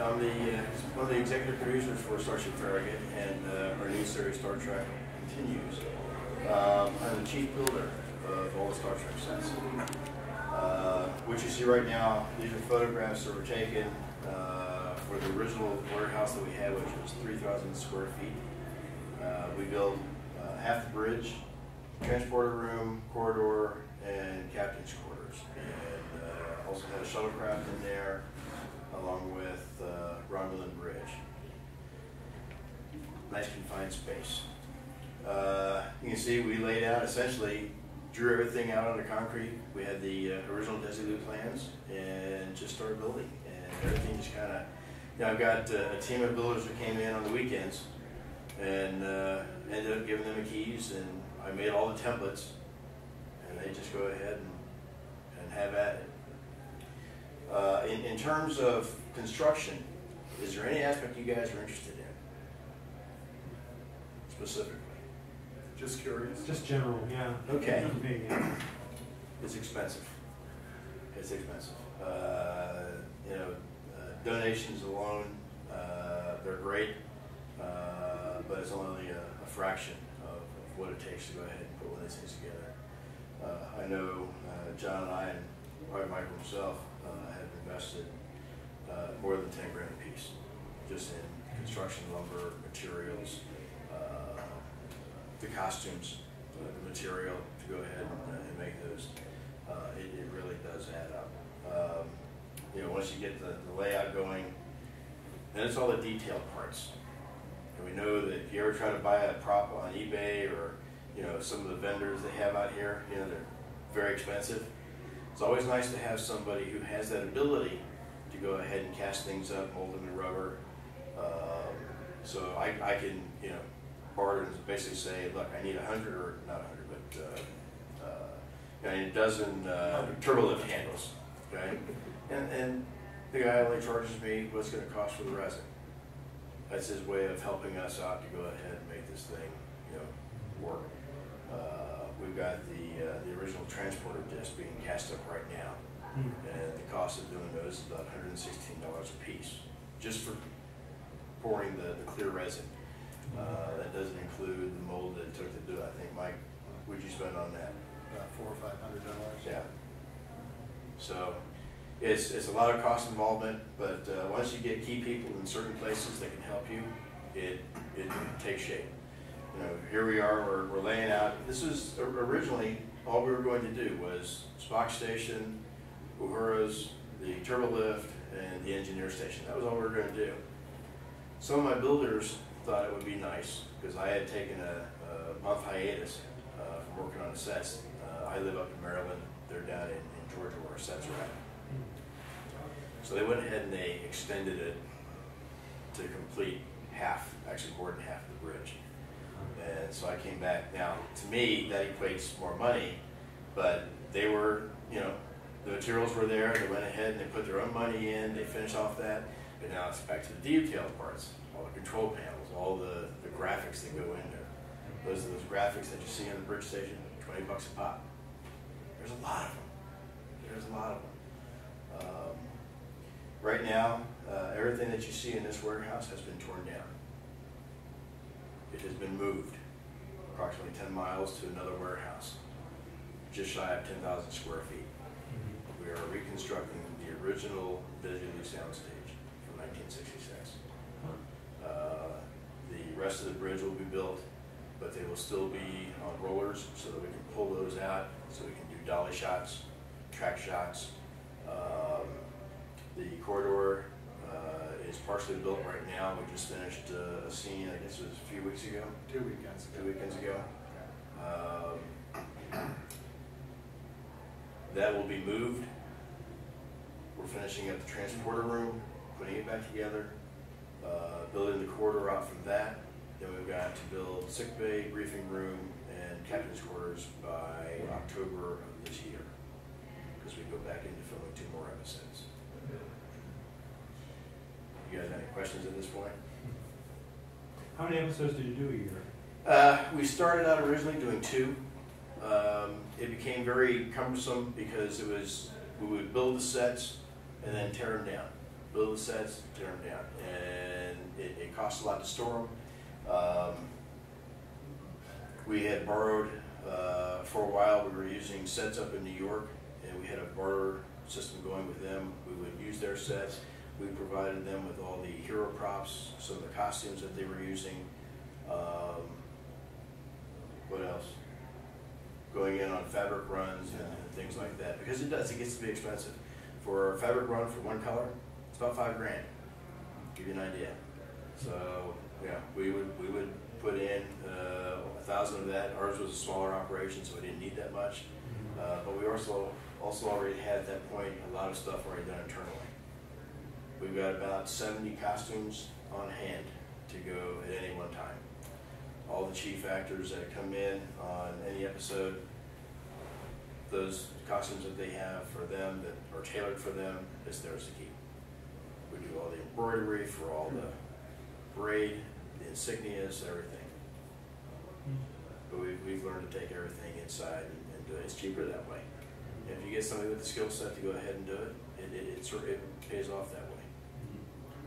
I'm one of the executive producers for Starship Farragut, and our new series, Star Trek, continues. I'm the chief builder of all the Star Trek sets. What you see right now, these are photographs that were taken for the original warehouse that we had, which was 3,000 square feet. We built half the bridge, transporter room, corridor, and captain's quarters. And also had a shuttlecraft in there, along with Romulan bridge. Nice confined space. You can see we laid out, essentially, drew everything out on the concrete. We had the original Desilu plans and just started building. And everything just kind of, I've got a team of builders that came in on the weekends and ended up giving them the keys, and I made all the templates, and they just go ahead and have at it. In terms of construction, is there any aspect you guys are interested in, specifically? Just curious. Just general, yeah. Okay. Me, yeah. It's expensive. It's expensive. Donations alone, they're great, but it's only a fraction of what it takes to go ahead and put one of these things together. I know John and I, and probably Michael himself, have invested more than 10 grand a piece, just in construction, lumber, materials, the costumes, the material to go ahead and make those. It really does add up. Once you get the layout going, then it's all the detailed parts. And we know that if you ever try to buy a prop on eBay or some of the vendors they have out here, they're very expensive. It's always nice to have somebody who has that ability to go ahead and cast things up, mold them in rubber. So I can barter and basically say, look, I need 100, or not 100, but a dozen turbolift handles. Okay, and the guy only charges me what's going to cost for the resin. That's his way of helping us out to go ahead and make this thing, work. We've got the original transporter disc being cast up right now, and the cost of doing those is about $116 a piece, just for pouring the clear resin. That doesn't include the mold that it took to do it. I think, Mike, what'd you spend on that? About $400 or $500. Yeah. So it's a lot of cost involvement, but once you get key people in certain places that can help you, it takes shape. Here we are, we're laying out. This was originally all we were going to do was Spock Station, Uhura's, the turbolift, and the engineer station. That was all we were going to do. Some of my builders thought it would be nice, because I had taken a month hiatus from working on the sets. I live up in Maryland. They're down in Georgia where our sets are at. So they went ahead and they extended it to complete half, actually more than half of the bridge. And so I came back. Now, to me, that equates more money, but they were, the materials were there. They went ahead and they put their own money in. They finished off that. But now it's back to the detailed parts, all the control panels, all the graphics that go in there. Those are those graphics that you see on the bridge station, 20 bucks a pop. There's a lot of them. There's a lot of them. Right now, everything that you see in this warehouse has been torn down. It has been moved approximately 10 miles to another warehouse, just shy of 10,000 square feet. We are reconstructing the original Desilu soundstage from 1966. The rest of the bridge will be built, but they will still be on rollers so that we can pull those out, so we can do dolly shots, track shots. The corridor is partially built right now. We just finished a scene, I guess it was a few weeks ago. 2 weekends ago. 2 weekends ago. That will be moved. We're finishing up the transporter room, putting it back together, building the corridor out from that. Then we've got to build sick bay, briefing room, and captain's quarters by October of this year, because we go back into filming 2 more episodes. You guys have any questions at this point? How many episodes did you do a year? We started out originally doing 2. It became very cumbersome because we would build the sets and then tear them down. build the sets, tear them down, and it costs a lot to store them. We had borrowed, for a while we were using sets up in New York, and we had a barter system going with them. We would use their sets. We provided them with all the hero props, some of the costumes that they were using. What else? Going in on fabric runs and things like that, because it gets to be expensive. For a fabric run for one color, it's about $5 grand. Give you an idea. So yeah, we would put in 1,000 of that. Ours was a smaller operation, so we didn't need that much. But we also already had at that point a lot of stuff already done internally. We've got about 70 costumes on hand to go at any one time. All the chief actors that come in on any episode, those costumes that they have for them that are tailored for them, is theirs to keep. We do all the embroidery for all the braid, the insignias, everything. But we've learned to take everything inside and do it. It's cheaper that way. If you get somebody with the skill set to go ahead and do it, it pays off that way.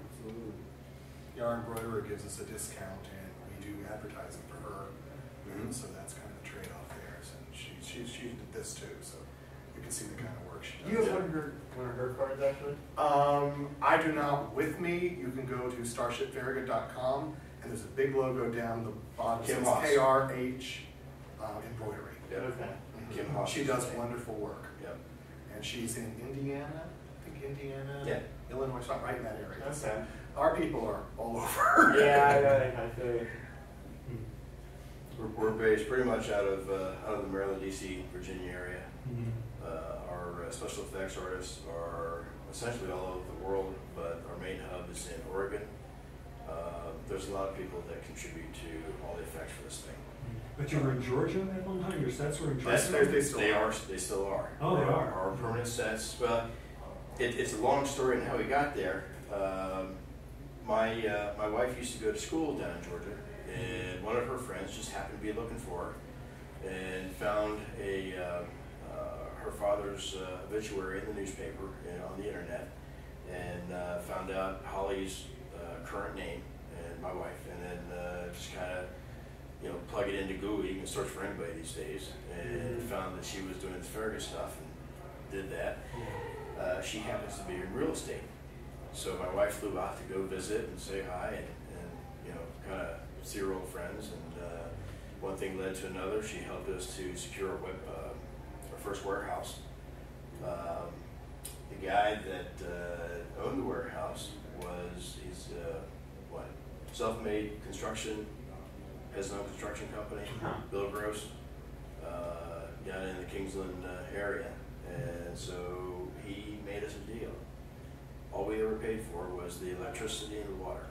Absolutely. Our embroiderer gives us a discount, and we do advertising for her. So that's kind of the trade-off there. So she did this too, so you can see the kind of work she does. Do you have one of her cards actually? I do not with me. You can go to starshipfarragut.com, and there's a big logo down the bottom. Kim It says Haas. KRH embroidery. Yep. Okay. Kim Haas. She does wonderful work. Yep. And she's in Indiana, I think Indiana, Yeah. Illinois, she's not right in that area. Okay. So our people are all over. Yeah, I feel you. We're based pretty much out of the Maryland, D.C., Virginia area. Our special effects artists are essentially all over the world, but our main hub is in Oregon. There's a lot of people that contribute to all the effects for this thing. But you were in Georgia at one time? Your sets were in That's, Georgia? they still are. Oh, they are. Our permanent sets. Well, it's a long story on how we got there. My wife used to go to school down in Georgia, and one of her friends just happened to be looking for her and found her father's obituary in the newspaper and on the internet, and found out Holly's current name and my wife, and then just kind of plug it into Google. You can search for anybody these days, and found that she was doing this Farragut stuff and did that. She happens to be in real estate, so my wife flew out to go visit and say hi and kind of see her old friends, and one thing led to another. She helped us to secure our first warehouse. The guy that owned the warehouse he's self-made construction, has his own construction company, Bill Gross, down in the Kingsland area, and so he made us a deal. All we ever paid for was the electricity and the water.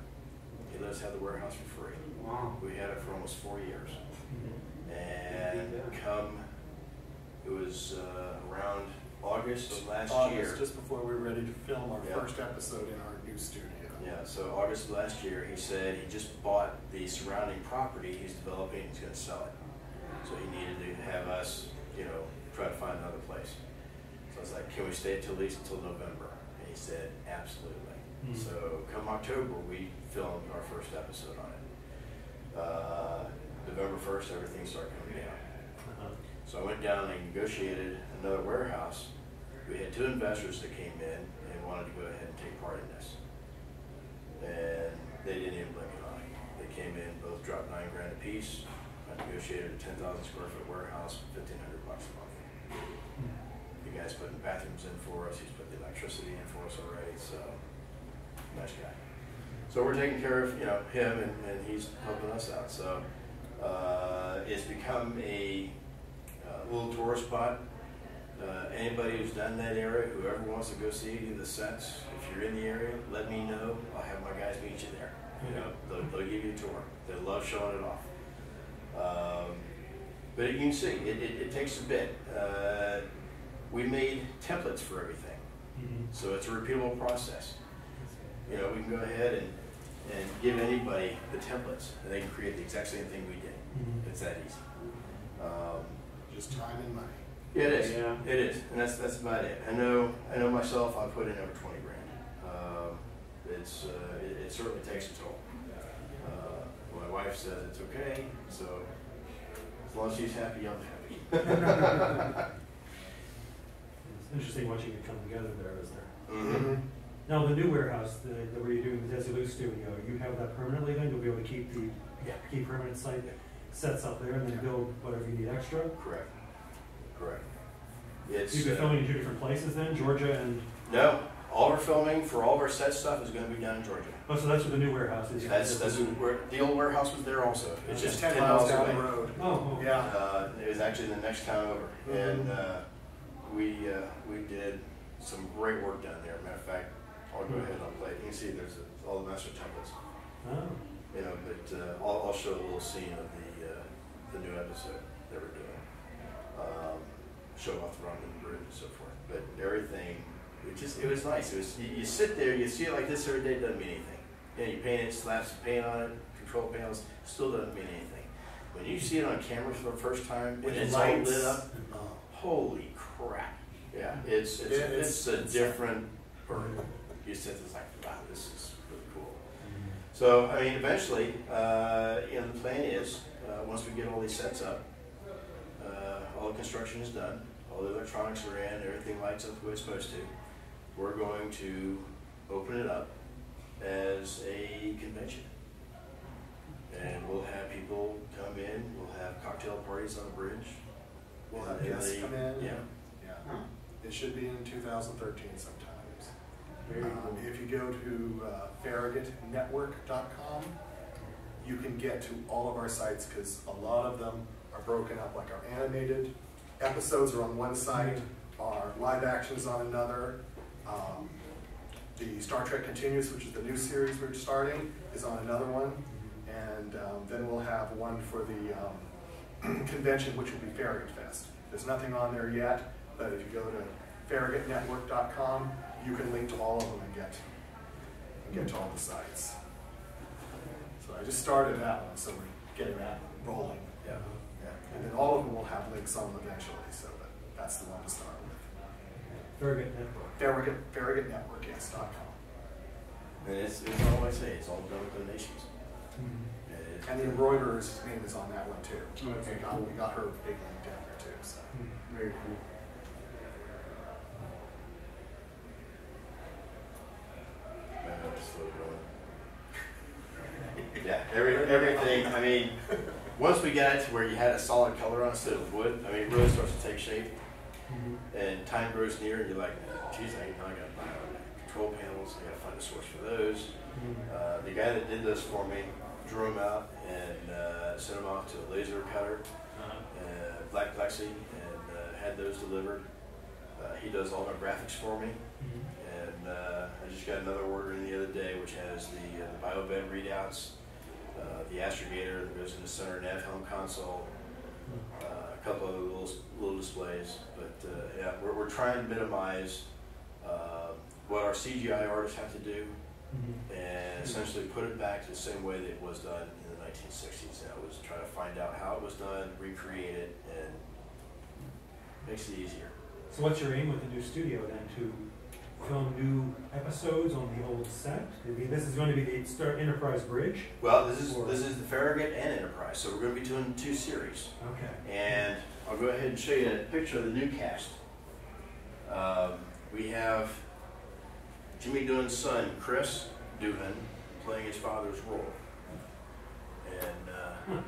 He let us have the warehouse for free. Wow. We had it for almost 4 years. And it was around August of last year. Just before we were ready to film our Yeah. first episode in our new studio. Yeah, so August of last year, he said he just bought the surrounding property he's developing, he's going to sell it. So he needed to have us, try to find another place. So I was like, can we stay at least until November? And he said, absolutely. So come October, we filmed our first episode on it. November 1st, everything started coming down. So I went down and negotiated another warehouse. We had 2 investors that came in and wanted to go ahead and take part in this. And they didn't even blink an eye. They came in, both dropped $9 grand a piece. I negotiated a 10,000 square foot warehouse, $1,500 a month. The guy's putting bathrooms in for us. He's put the electricity in for us already. So nice guy. So we're taking care of him, and he's helping us out. So it's become a little tourist spot. Anybody who's done that area, whoever wants to go see any of the sets, if you're in the area, let me know. I'll have my guys meet you there. They'll give you a tour. They love showing it off. But you can see, it takes a bit. We made templates for everything, so it's a repeatable process. We can go ahead and give anybody the templates, and they can create the exact same thing we did. It's that easy. Just time and money. Yeah, it is. Yeah. It is, and that's about it. I know myself. I put in over 20 grand. it certainly takes a toll. My wife says it's okay, so as long as she's happy, I'm happy. It's interesting watching it come together there, isn't there? Mm-hmm. Now, the new warehouse, where you're doing the Desilu studio, you have that permanently then? You'll be able to keep keep permanent sets up there and then build whatever you need extra? Correct. You've been filming in 2 different places then, Georgia and... No, all our filming for all of our set stuff is going to be done in Georgia. Oh, so that's where the new warehouse is? That's where the old warehouse was there also. It's just 10 10 miles miles down away. the road. Oh. Yeah. It was actually the next town over, and we did some great work down there. Matter of fact, I'll go ahead and I'll play it. You can see there's all the master templates. Oh. You know, but I'll show a little scene of the new episode that we're doing. Show off the Romulan bridge and so forth. But everything, it was nice. It was you sit there, you see it like this every day, it doesn't mean anything. You know, you paint it, slap some paint on it, control panels, still doesn't mean anything. When you see it on camera for the first time and it's all lit up, holy crap! Yeah, it's a different bird. You sit there like, wow, this is really cool. So I mean, eventually, the plan is once we get all these sets up, all the construction is done, all the electronics are in, everything lights up the way it's supposed to. We're going to open it up as a convention. And we'll have people come in, we'll have cocktail parties on the bridge. We'll have guests come in. Yeah. It should be in 2013 sometimes. Very cool. If you go to farragutnetwork.com, you can get to all of our sites because a lot of them are broken up, like our animated episodes are on one site, our live actions on another. The Star Trek Continues, which is the new series we're starting, is on another one. And then we'll have one for the convention, which will be Farragut Fest. There's nothing on there yet, but if you go to farragutnetwork.com, you can link to all of them and get to all the sites. So I just started that one, so we're getting that rolling. Yeah. And then all of them will have links on them eventually, so that's the one to start with. Farragut Network. Farragutnetwork, yes.com. And it's all I say, it's all done with donations. And the embroiderer's name is on that one too. Okay, We got her big link down there too. So. Very cool. Yeah, everything, I mean, once we got it to where you had a solid color on instead of wood, I mean, it really starts to take shape. And time grows near, and you're like, geez, I got to buy control panels, I got to find a source for those. The guy that did this for me drew them out and sent them off to a laser cutter, black plexi, and had those delivered. He does all my graphics for me. And I just got another order in the other day, which has the BioBed readouts, the astrogator that goes in the center nav helm console, a couple other little displays. But yeah, we're trying to minimize what our CGI artists have to do, and essentially put it back to the same way that it was done in the 1960s. That was try to find out how it was done, recreate it, and makes it easier. So what's your aim with the new studio then? To film new episodes on the old set? I mean, this is going to be the Star Enterprise Bridge? Well, this is the Farragut and Enterprise, so we're going to be doing 2 series. Okay. And I'll go ahead and show you a picture of the new cast. We have Jimmy Doohan's son, Chris Doohan, playing his father's role. And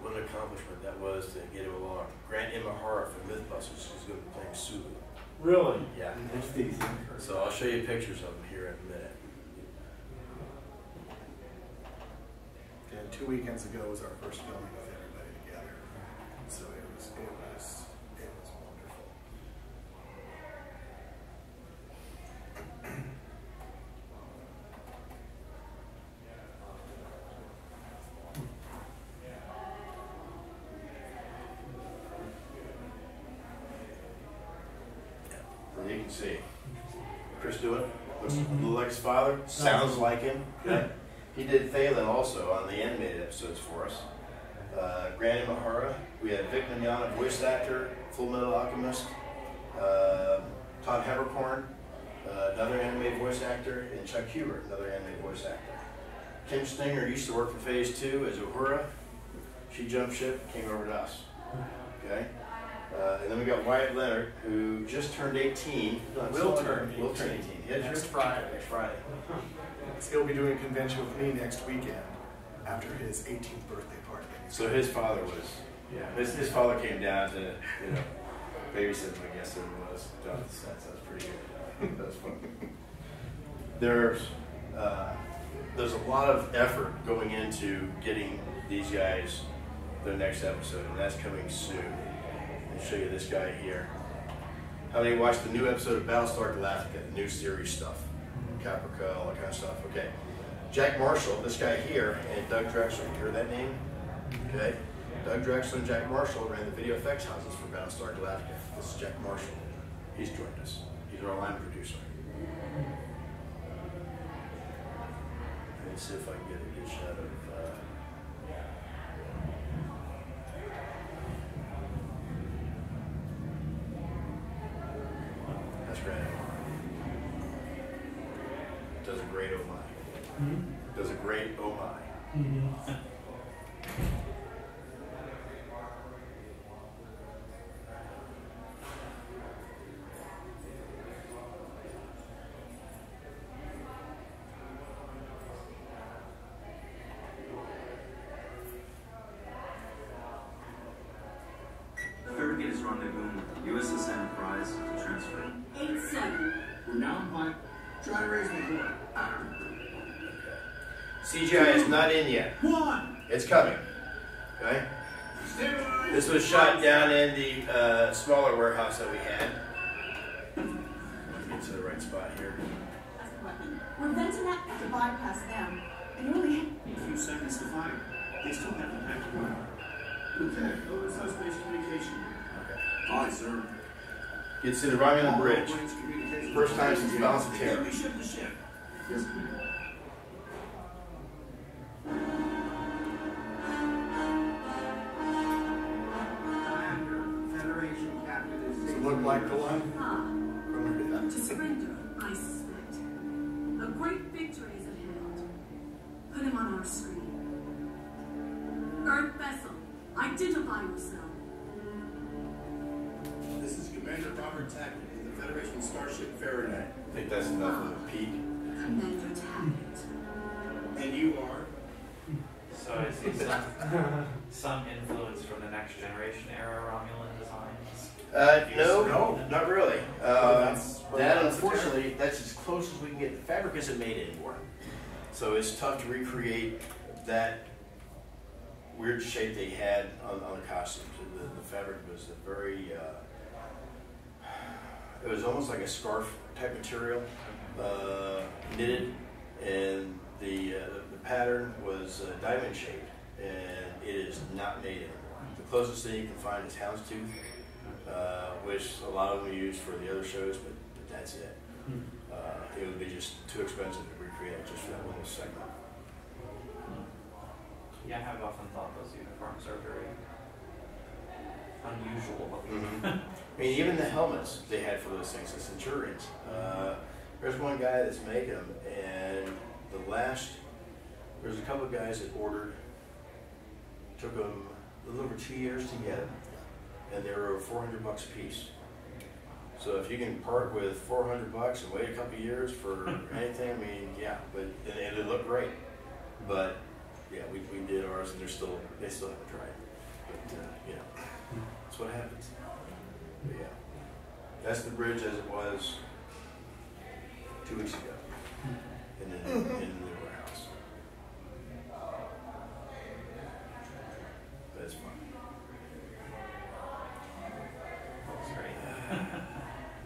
what an accomplishment that was to get him along. Grant Imahara from Mythbusters is going to be playing Sulu. Really? Yeah. That's decent. So I'll show you pictures of him here in a minute. And 2 weekends ago was our first filming with everybody together. So it was wonderful. And you can see Chris Doohan looks a little like his father, sounds like him. Yeah. He did Thalen also on the animated episodes for us. Grant Imahara, we had Vic Mignogna, voice actor, Full Metal Alchemist, Todd Habercorn, another anime voice actor, and Chuck Huber, another anime voice actor. Kim Stinger used to work for Phase 2 as Uhura. She jumped ship, came over to us. Okay? And then we got Wyatt Leonard, who just turned 18. Will turn 18. Next Friday. Next Friday. He'll be doing a convention with me next weekend after his 18th birthday party. So his father was, his father came down to, babysit him, I guess it was. That was pretty good. That was fun. There's a lot of effort going into getting these guys their next episode, and that's coming soon. I'll show you this guy here. How many watched the new episode of Battlestar Galactica, the new series stuff? Caprica, all that kind of stuff. Okay. Jack Marshall, this guy here, and Doug Drexler. You heard that name? Okay. Doug Drexler and Jack Marshall ran the video effects houses for Battlestar Galactica. This is Jack Marshall. He's joined us. He's our line producer. Let's see if I can get a good shot of. That's great. Does a great oh my. Mm-hmm. Does a great oh my. Mm-hmm. Farragut is rendezvousing with USS Enterprise to transfer. 8-7. We're now in pipe. Try to raise the board. CGI is not in yet. 1. It's coming. Okay? This was shot down in the smaller warehouse that we had. Let's get to the right spot here. We're venting that to bypass them. And only A few seconds to fire. They still have the time to run. Lieutenant, over subspace communication. Okay. Aye, sir. Gets to the Romulan bridge. First time since Balance of Terror. We ship the ship. Yes, ma'am. Does it look like the one from to surrender, I suspect. A great victory is at hand. Put him on our screen. Earth vessel, identify yourself. This is Commander Robert Tackett of the Federation Starship Farragut. I think that's enough of a peek. Commander Tackett. And you are? So I see some influence from the Next Generation era Romulan designs. No, not really. That's Unfortunately, that's as close as we can get. The fabric isn't made anymore. So it's tough to recreate that weird shape they had on the costumes. The fabric was a very, it was almost like a scarf type material, knitted, and the pattern was diamond shaped, and it is not made anymore. The closest thing you can find is houndstooth, which a lot of them use for the other shows, but that's it. It would be just too expensive to recreate just for that little segment. Yeah, I have often thought those uniforms are very unusual looking. Mm-hmm. I mean, even the helmets they had for those things, the Centurions. There's one guy that's making them, and there's a couple of guys that ordered, took them a little over 2 years to get them, and they were over $400 a piece. So if you can part with $400 and wait a couple of years for anything, I mean, yeah, but and it looked great. But yeah, we did ours, and they still haven't tried. But that's what happens. But yeah, that's the bridge as it was 2 weeks ago, in the warehouse. But it's fun. Looks great.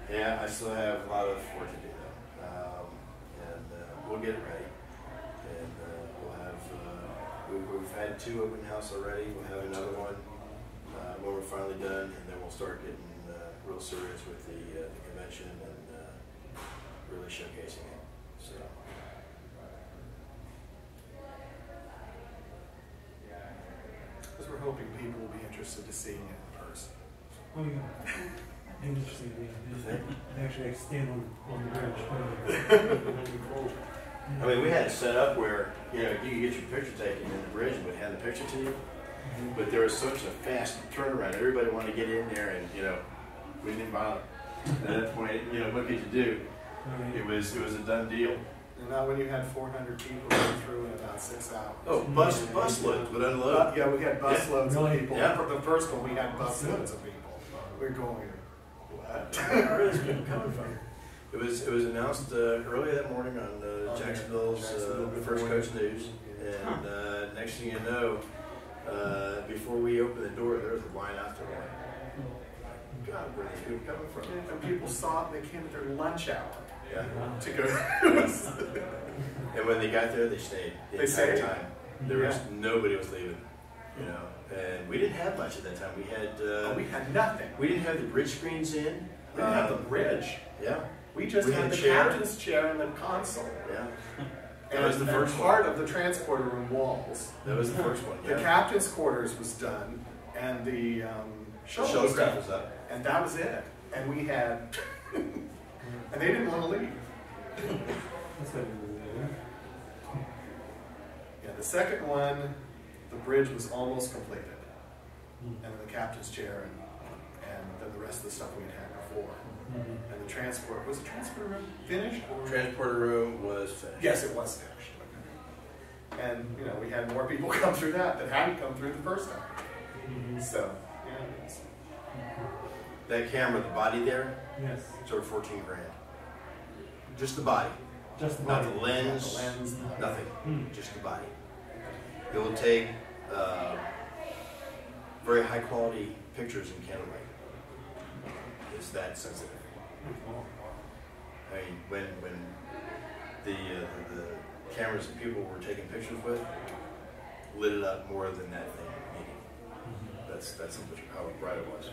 Yeah, I still have a lot of work to do though, and we'll get it ready. And we'll have we've had 2 open house already. We'll have another one when we're finally done, and then we'll start getting real serious with the convention and really showcasing it. So. Because we're hoping people will be interested to seeing it in person. Oh, yeah. Interesting. They actually stand on the bridge. I mean, we had it set up where, you know, you could get your picture taken in the bridge and would hand the picture to you. But there was such a fast turnaround. Everybody wanted to get in there and, you know, we didn't bother. At that point, you know, what could you do? It was a done deal. And not when you had 400 people going through in about 6 hours. Oh, bus loads would unload. Yeah, we had bus loads of Really? people. Yeah. For the first one, we had bus loads of people. We're going, what? Where is people coming from? It was announced early that morning on Jacksonville's First Coast News, and next thing you know, before we opened the door, there was a line out there. Like, God, where are these people coming from? And people saw it, they came at their lunch hour Yeah. to go. And when they got there, they stayed the They entire stayed? time. There was nobody was leaving, you know. And we didn't have much at that time. We had We had nothing. we didn't have the bridge screens in. We didn't have the bridge. Yeah, We just We had had the chair. captain's chair and the console. yeah. And That was the first part one. of the transporter room walls. That was the first one. The Yeah. captain's quarters was done, and the The shuttle was showcraft done. was up. And that was it. And we had, and they didn't want to leave. That's what it is. Yeah, the second one, the bridge was almost completed. And then the captain's chair and then the rest of the stuff we'd had before. And the transport, was the transport room finished? Or? Transporter room was finished. Yes, it was finished. And, you know, we had more people come through that hadn't come through the first time. So, yeah. It's, That camera, the body there, Yes. it's over 14 grand. Just the body, Just not about the lens, the lens, nothing. Just the body. It will take very high quality pictures in camera. It's that sensitive. I mean, when the cameras that people were taking pictures with lit it up more than that thing needed. That's how bright it was.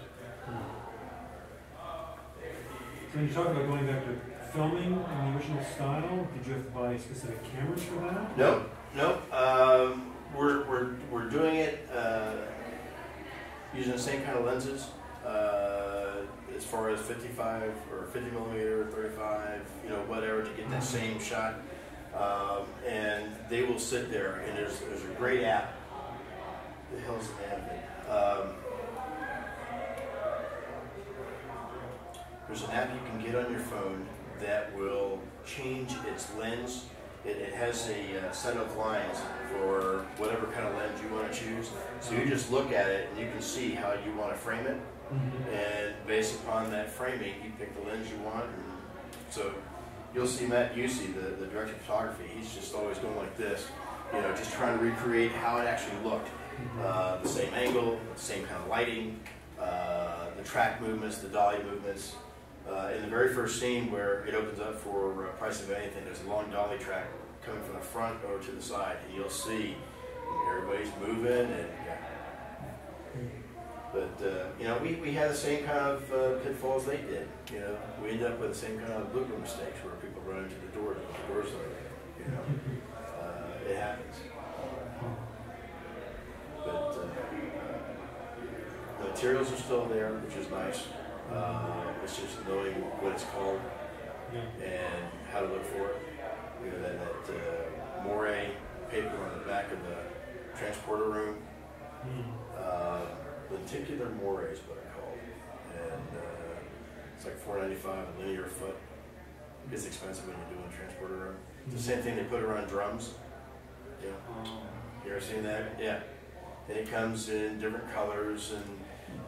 So when you talk about going back to filming in the original style, did you have to buy specific cameras for that? No. We're doing it using the same kind of lenses as far as 55 or 50 millimeter, 35, you know, whatever, to get that same shot. And they will sit there, and there's a great app. The hell's the name of it? There's an app you can get on your phone that will change its lens. It has a set of lines for whatever kind of lens you want to choose. So you just look at it and you can see how you want to frame it. And based upon that framing, you pick the lens you want. And so you'll see Matt Busey, the director of photography, he's just always going like this, you know, just trying to recreate how it actually looked. The same angle, the same kind of lighting, the track movements, the dolly movements. In the very first scene where it opens up for Price of Anything, there's a long dolly track coming from the front over to the side, and you'll see everybody's moving, and yeah. But you know, we had the same kind of pitfalls they did. You know, we ended up with the same kind of blooper mistakes where people run into the doors and the doors are, you know, it happens. But the materials are still there, which is nice. It's just knowing what it's called and how to look for it. You know, that moire paper on the back of the transporter room. Lenticular moire is what it's called. And it's like $4.95 a linear foot. It's expensive when you're doing a transporter room. It's the same thing they put around drums. Yeah. You ever seen that? Yeah. And it comes in different colors, and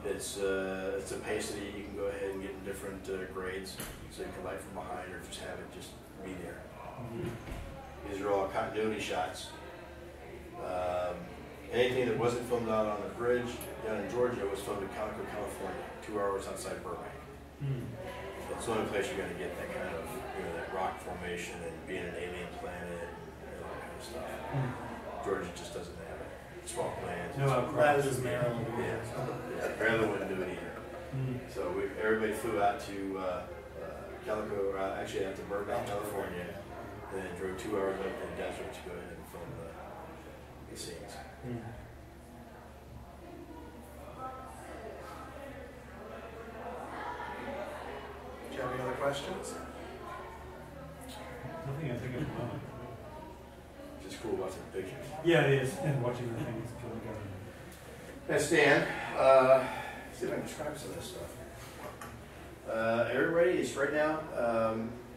it's opacity. You can go ahead and get in different grades, so you can light from behind or just have it just be there. These are all continuity shots. Anything that wasn't filmed out on the bridge down in Georgia was filmed in Calico, California, 2 hours outside Burbank. It's the only place you're going to get that kind of, you know, that rock formation and being an alien planet and all that kind of stuff. Georgia just doesn't have it. Small plans. No, that is Maryland. Yeah, Maryland wouldn't do it either. So everybody flew out to Calico, actually out to Burbank, California, and then drove 2 hours up to the desert to go ahead and film the scenes. questions? Nothing I think of the moment. Just cool watching the pictures. Yeah, it is. And watching the things come together. That's Dan. See if I can describe some of this stuff. Everybody is right now,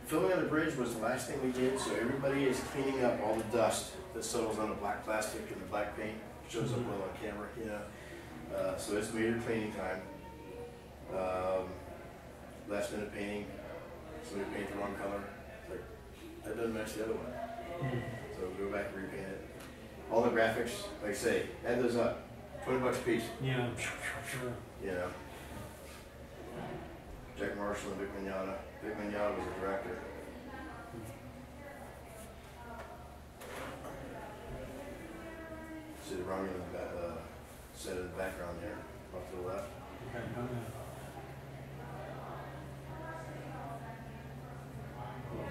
filming on the bridge was the last thing we did, so everybody is cleaning up all the dust that settles on the black plastic and the black paint. Shows up well on camera, you know. So it's meter cleaning time. Last minute painting. Somebody painted the wrong color. It's like, that doesn't match the other one. So we go back and repaint it. All the graphics, like I say, add those up. $20 a piece. Yeah, sure. You know. Jack Marshall and Vic Mignogna. Vic Mignogna was the director. See the Romulan set in the background there, off to the left. Okay,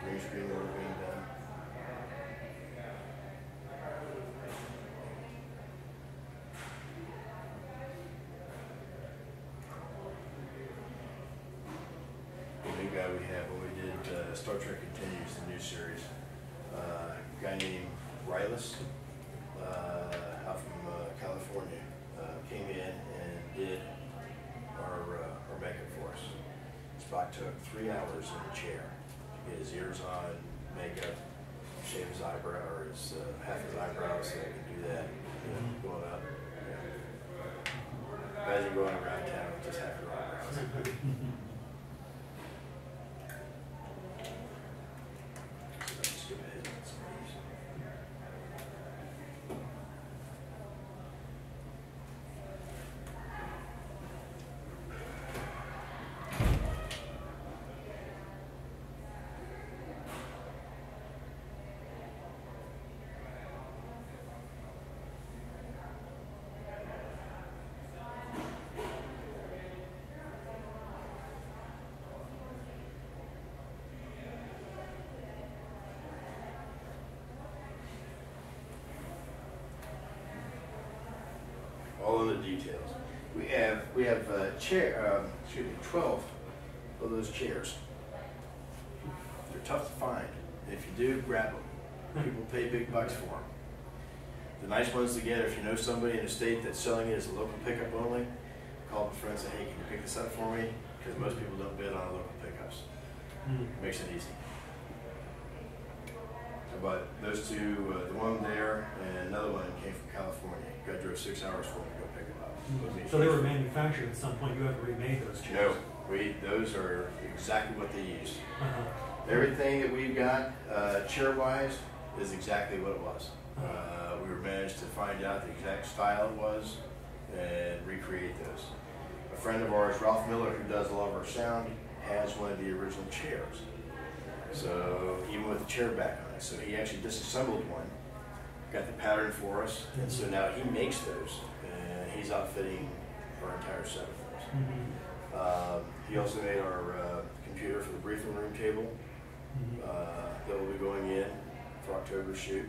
Green screen, little green done. The new guy we have when we did Star Trek Continues, the new series. A guy named Rylas, out from California, came in and did our makeup for us. Spock took 3 hours in a chair. Get his ears on, makeup, shave his eyebrow, or his half his eyebrows, so I can do that. You know, going up. Yeah. Imagine going around town with just half your eyebrows. So let's skip ahead on some of these. All in the details. We have 12 of those chairs. They're tough to find. And if you do, grab them. People pay big bucks for them. The nice ones to get, if you know somebody in the state that's selling it as a local pickup only, call up a friend and say, hey, can you pick this up for me? Because most people don't bid on local pickups. Makes it easy. But those two, the one there and another one came from California. Guy drove 6 hours for me to go pick them up. So they were manufactured at some point. You haven't remade those chairs. No, those are exactly what they used. Everything that we've got, chair-wise, is exactly what it was. We were managed to find out the exact style it was and recreate those. A friend of ours, Ralph Miller, who does a lot of our sound, has one of the original chairs. So even with the chair back on it, so he actually disassembled one, got the pattern for us, and so now he makes those, and he's outfitting our entire set of those. He also made our computer for the briefing room table that will be going in for October's shoot.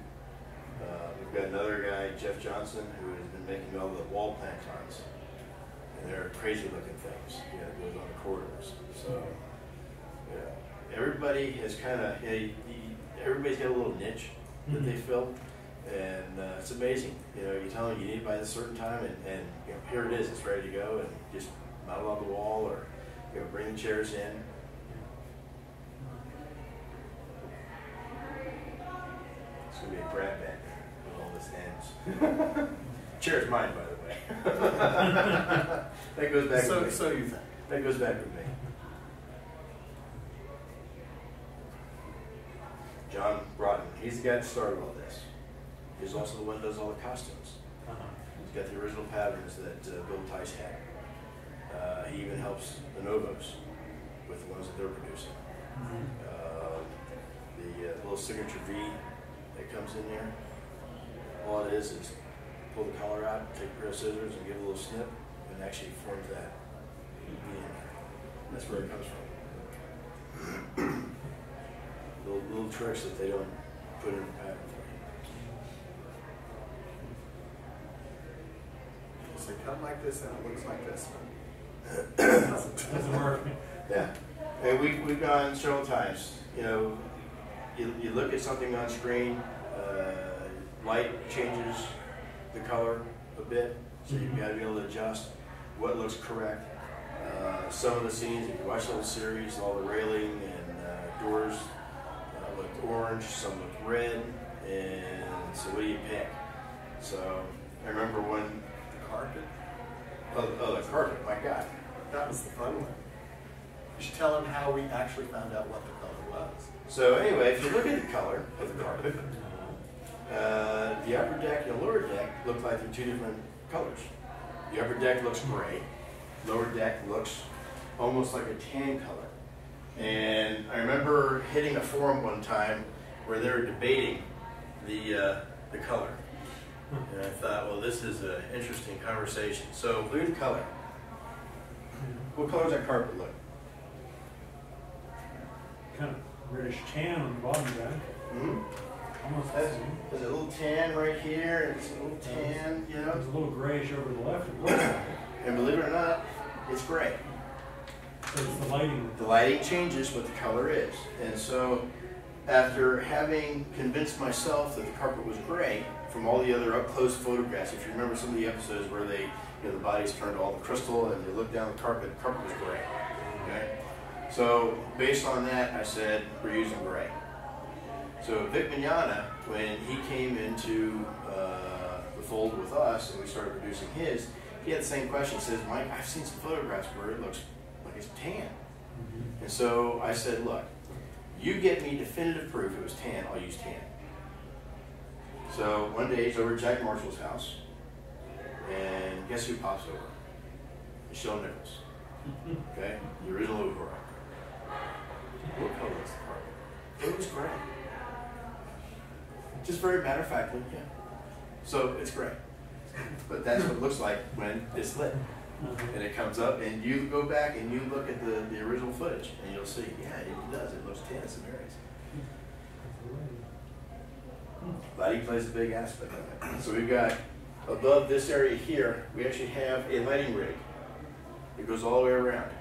We've got another guy, Jeff Johnson, who has been making all the wall plantons, and they're crazy looking things. You know, it goes on the corridors. So, yeah. Everybody has kind of, everybody's got a little niche that they fill, and it's amazing. You know, you tell them you need it by a certain time, and you know, here it is, it's ready to go, and just mount it on the wall, or you know, bring the chairs in. It's gonna be a grab bag when all this ends. Chair's mine, by the way. That goes back with me. So you think? That goes back with me. John Broughton, he's the guy that started all this. He's also the one that does all the costumes. He's got the original patterns that Bill Tice had. He even helps the Novos with the ones that they're producing. The little signature V that comes in there, all it is pull the collar out, take a pair of scissors and give it a little snip, and actually forms that V in there. That's where it comes from. Little tricks that they don't put in the pattern for you. So come like this and it looks like this. Doesn't work. Yeah. And we've gone several times. You know, you look at something on screen, light changes the color a bit, so you've got to be able to adjust what looks correct. Some of the scenes, if you watch the whole series, all the railing and doors looked orange, some looked red, and so what do you pick? So I remember when The carpet. oh the carpet, my God. That was the fun one. You should tell them how we actually found out what the color was. So anyway, if you look at the color of the carpet, the upper deck and the lower deck look like they're two different colors. The upper deck looks gray, lower deck looks almost like a tan color. And I remember hitting a forum one time where they were debating the color. And I thought, well, this is an interesting conversation. So look at the color. What color does that carpet look? Kind of reddish tan on the bottom back. Mm-hmm. Almost the same. There's a little tan right here, and it's a little tan, you know? There's a little grayish over the left. It looks like it. And believe it or not, it's gray. So it's the lighting. The lighting changes what the color is. And so after having convinced myself that the carpet was gray from all the other up-close photographs, if you remember some of the episodes where they, the bodies turned all the crystal and they looked down the carpet was gray. Okay? So based on that, I said, we're using gray. So Vic Mignogna, when he came into the fold with us and we started producing his, he had the same question. He says, Mike, I've seen some photographs where it looks like it's tan. And so I said, look, you get me definitive proof it was tan, I'll use tan. So one day he's over at Jack Marshall's house, and guess who pops over? Michelle Nichols. Okay? The original Uhura. What color was the carpet? It was gray. Just very matter of factly, yeah. So it's gray. But that's what it looks like when it's lit. And it comes up, and you go back and you look at the original footage, and you'll see, yeah, it does. It looks tan in some areas. Lighting plays a big aspect of it. So we've got, above this area here, we actually have a lighting rig. It goes all the way around.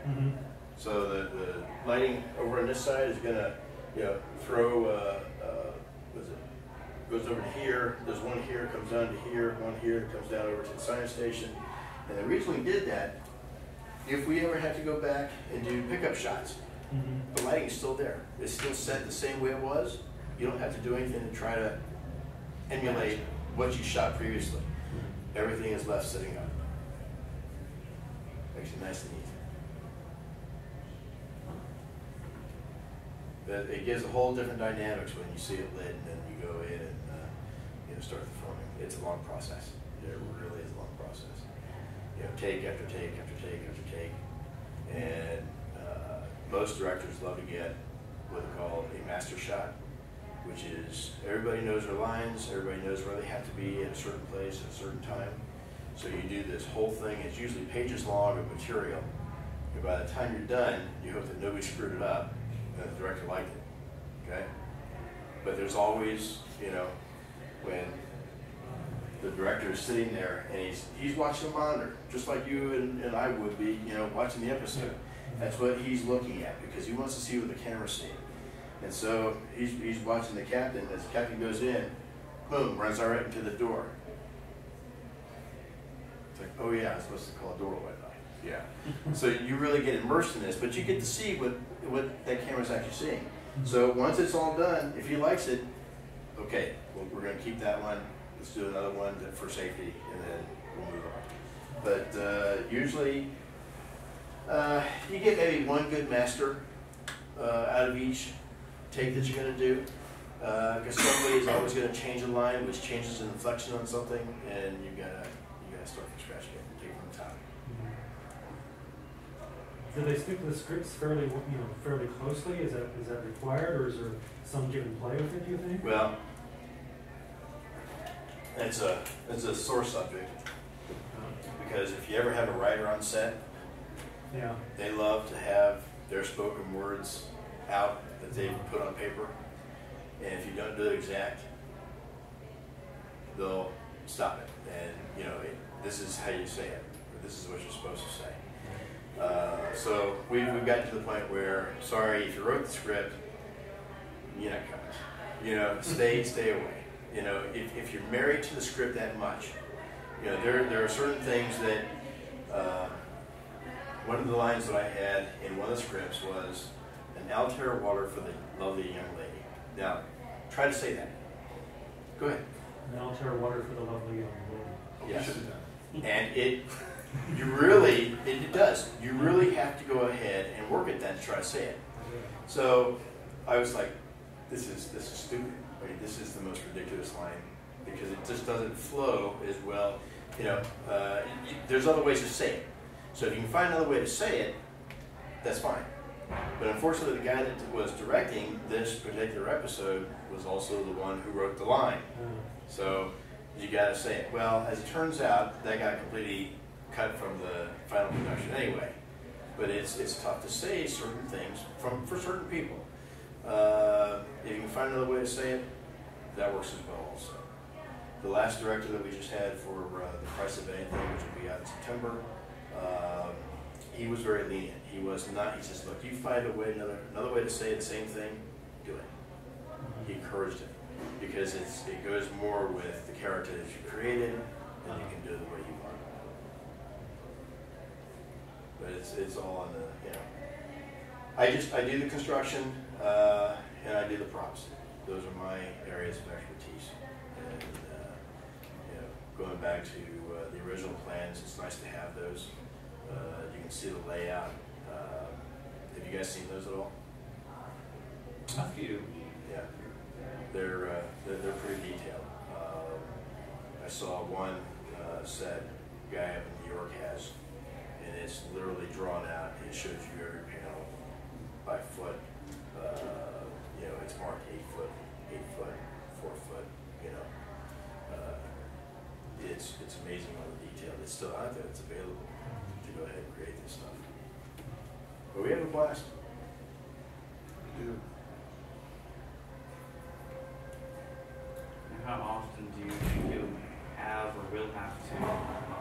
So the lighting over on this side is going to, throw, what is it? Goes over to here. There's one here, comes down to here, one here, comes down over to the science station. And the reason we did that, if we ever have to go back and do pickup shots, the lighting is still there. It's still set the same way it was. You don't have to do anything to try to emulate what you shot previously. Everything is left sitting up. Makes it nice and easy. But it gives a whole different dynamics when you see it lit and then you go in and start the filming. It's a long process. It really is a long process. Take after take after take after take. And most directors love to get what they call a master shot, which is everybody knows their lines, everybody knows where they have to be at a certain place at a certain time. So you do this whole thing. It's usually pages long of material. And by the time you're done, you hope that nobody screwed it up and the director liked it. Okay? But there's always, when the director is sitting there and he's watching the monitor, just like you and I would be, watching the episode. That's what he's looking at because he wants to see what the camera's seeing. And so he's watching the captain. As the captain goes in, boom, runs right into the door. It's like, oh yeah, I'm supposed to call a door white light. Yeah. So you really get immersed in this, but you get to see what that camera's actually seeing. So once it's all done, if he likes it, okay, well, we're going to keep that one. Let's do another one for safety, and then we'll move on. But usually, you get maybe one good master out of each take that you're going to do. Because somebody is always going to change a line, which changes an inflection on something, and you gotta start from scratch again, take from the top. Do they stick to the scripts fairly closely? Is that required, or is there some give and play with it? Do you think? Well, it's a sore subject because if you ever have a writer on set, yeah, they love to have their spoken words out that they've put on paper, and if you don't do it exact, they'll stop it. And this is how you say it, or this is what you're supposed to say. So we've gotten to the point where, sorry, if you wrote the script, you're not coming. You know, stay away. You know, if you're married to the script that much, you know, there are certain things that, one of the lines that I had in one of the scripts was, an Altair water for the lovely young lady. Now, try to say that. Go ahead. An Altair water for the lovely young lady. Yes. And it does. You really have to go ahead and work at that and try to say it. So I was like, this is stupid. I mean, this is the most ridiculous line because it just doesn't flow as well. You know, there's other ways to say it. So if you can find another way to say it, that's fine. But unfortunately, the guy that was directing this particular episode was also the one who wrote the line. So you got to say it. Well, as it turns out, that got completely cut from the final production anyway. But it's tough to say certain things for certain people. If you can find another way to say it, that works as well also. The last director that we just had for The Price of Anything, which will be out in September, he was very lenient. He was not, he says, look, you find a way, another way to say the same thing, do it. He encouraged it because it goes more with the character that you created and you can do it the way you want. But it's all on the, you know. I do the construction and I do the props. Those are my areas of expertise. And you know, going back to the original plans, it's nice to have those. You can see the layout. Have you guys seen those at all? A few. Yeah, they're pretty detailed. I saw one set guy up in New York has, and it's literally drawn out. It shows you every panel by foot. You know, it's marked 8 foot, 4 foot. You know, it's amazing all the detail. It's still out there. It's available to go ahead and create this stuff. But we have a blast. We do. And how often do you think you'll have or will have to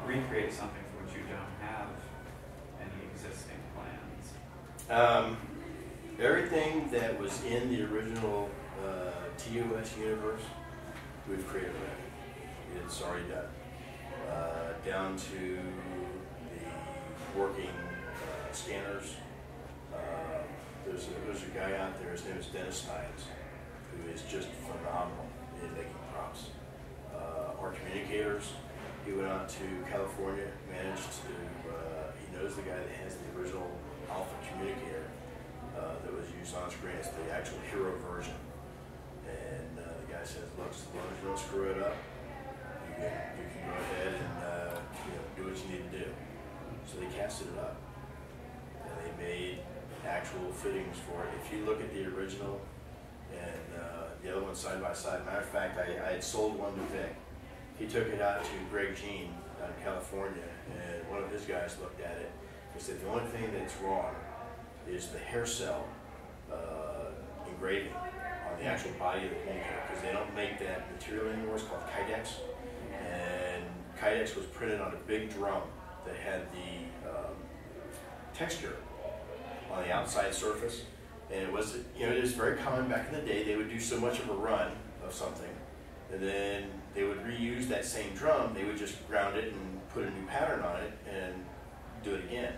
recreate something for which you don't have any existing plans? Everything that was in the original TOS universe, we've created already. It's already done. Down to the working scanners. There's a guy out there, his name is Dennis Steins, who is just phenomenal in making props. Our communicators, he went out to California, managed to, he knows the guy that has the original Alpha communicator that was used on screen. It's the actual hero version. And the guy says, look, as long as you don't screw it up, you can go ahead and you know, do what you need to do. So they casted it up. And they made actual fittings for it. If you look at the original and the other one side by side, matter of fact, I had sold one to Vic. He took it out to Greg Jean out in California, and one of his guys looked at it and said the only thing that's wrong is the hair cell engraving on the actual body of the communicator, because they don't make that material anymore. It's called Kydex, and Kydex was printed on a big drum that had the texture on the outside surface, and it was, you know, it was very common back in the day. They would do so much of a run of something, and then they would reuse that same drum. They would just ground it and put a new pattern on it and do it again.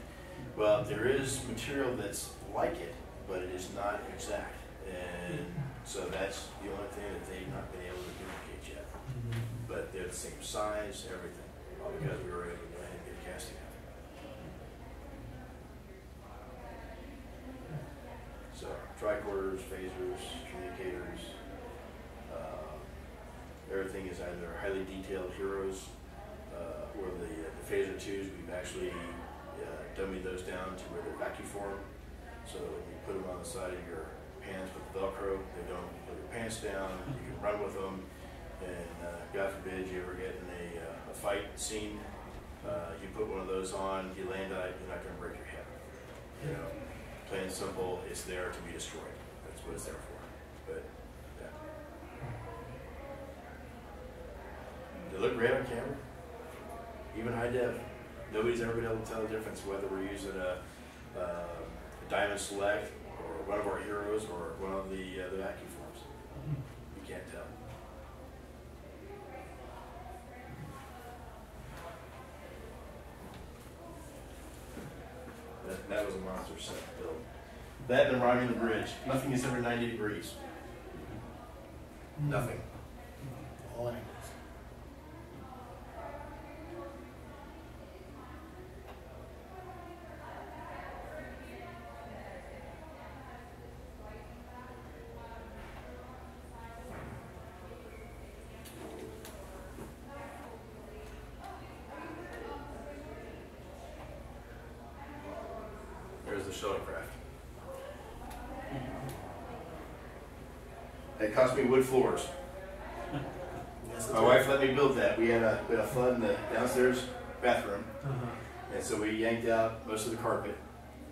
Well, there is material that's like it, but it is not exact, and so that's the only thing that they've not been able to duplicate yet. But they're the same size, everything, all because we were able to go ahead and get casting out. So tricorders, phasers, communicators, everything is either highly detailed heroes, or the phaser 2s, we've actually dummied those down to where they're vacuum form, so when you put them on the side of your pants with Velcro, they don't pull your pants down, you can run with them, and God forbid you ever get in a fight scene, you put one of those on, you land on it, you're not going to break your hip. You know, plain and simple, it's there to be destroyed. That's what it's there for. But yeah. They look great on camera, even high def. Nobody's ever been able to tell the difference whether we're using a Diamond Select or one of our heroes or one of the vacuum forms. You can't tell. That was a monster set build. That and rhyming the bridge. Nothing is ever 90 degrees. Nothing. All angles. There's the shuttlecraft. It cost me wood floors. Yes, My wife let me build that. We had a flood in the downstairs bathroom, and so we yanked out most of the carpet.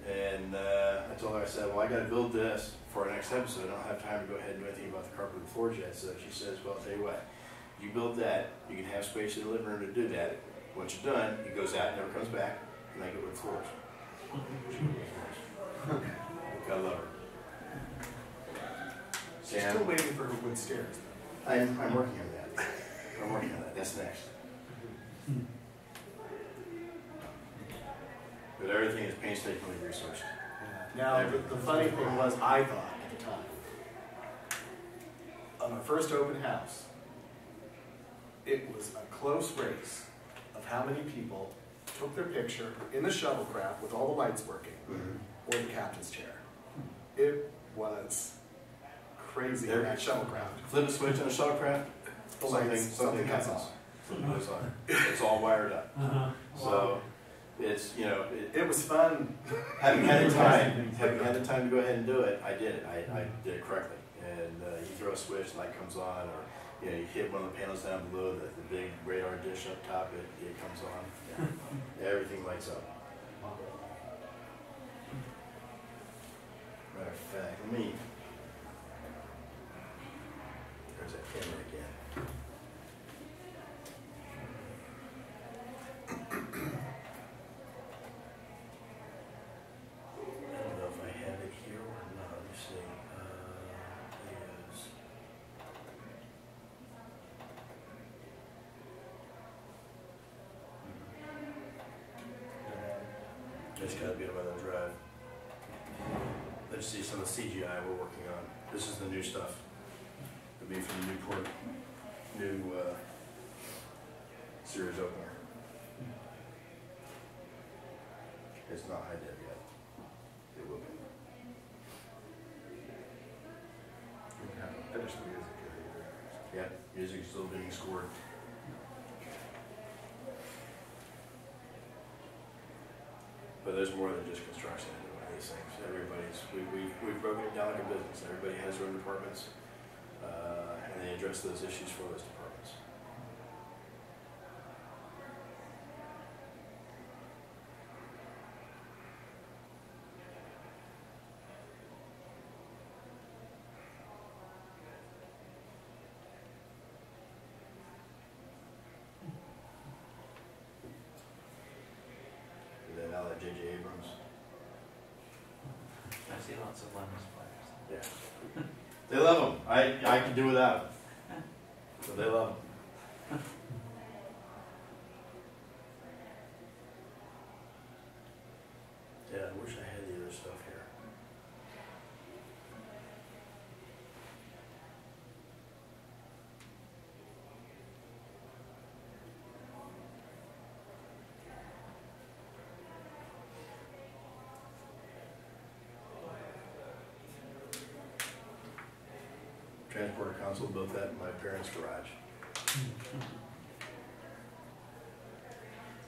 And I told her, I said, well, I got to build this for our next episode. I don't have time to go ahead and do anything about the carpet and floors yet. So she says, well, I'll tell you what, you build that, you can have space in the living room to do that. Once you're done, it goes out, never comes back, and I get wood floors. Gotta love her. She's Sam, still waiting for her wood stairs. I'm working on that. I'm working on that. That's next. But everything is painstakingly researched. Now, the funny thing was, I thought at the time, on our first open house, it was a close race of how many people took their picture in the shuttlecraft with all the lights working, or the captain's chair. It was crazy in that shuttlecraft. Flip a switch on a shuttlecraft, something comes happens. on. Something goes on. It's all wired up. So it's, you know, It was fun. having had the time to go ahead and do it, I did it. I did it correctly. And you throw a switch, light comes on, or you know, you hit one of the panels down below, the big radar dish up top, it comes on. Yeah. Everything lights up. Matter of fact, there's that camera again. I don't know if I have it here or not. Let me see. It's got to be on my drive. Let's see some of the CGI we're working on. This is the new stuff. It'll be from the Newport new series opener. It's not high def yet. It will be. We haven't finished the music yet either. Yeah, music's still being scored. But there's more than just construction into these things. We've broken it down like a business. Everybody has their own departments, and they address those issues for those departments. And then I'll let J.J. Abrams. I see lots of lemons players. Yeah. They love them. I can do without them. So they love them. Yeah, I wish I had the other stuff here. Transporter console, built that in my parents' garage.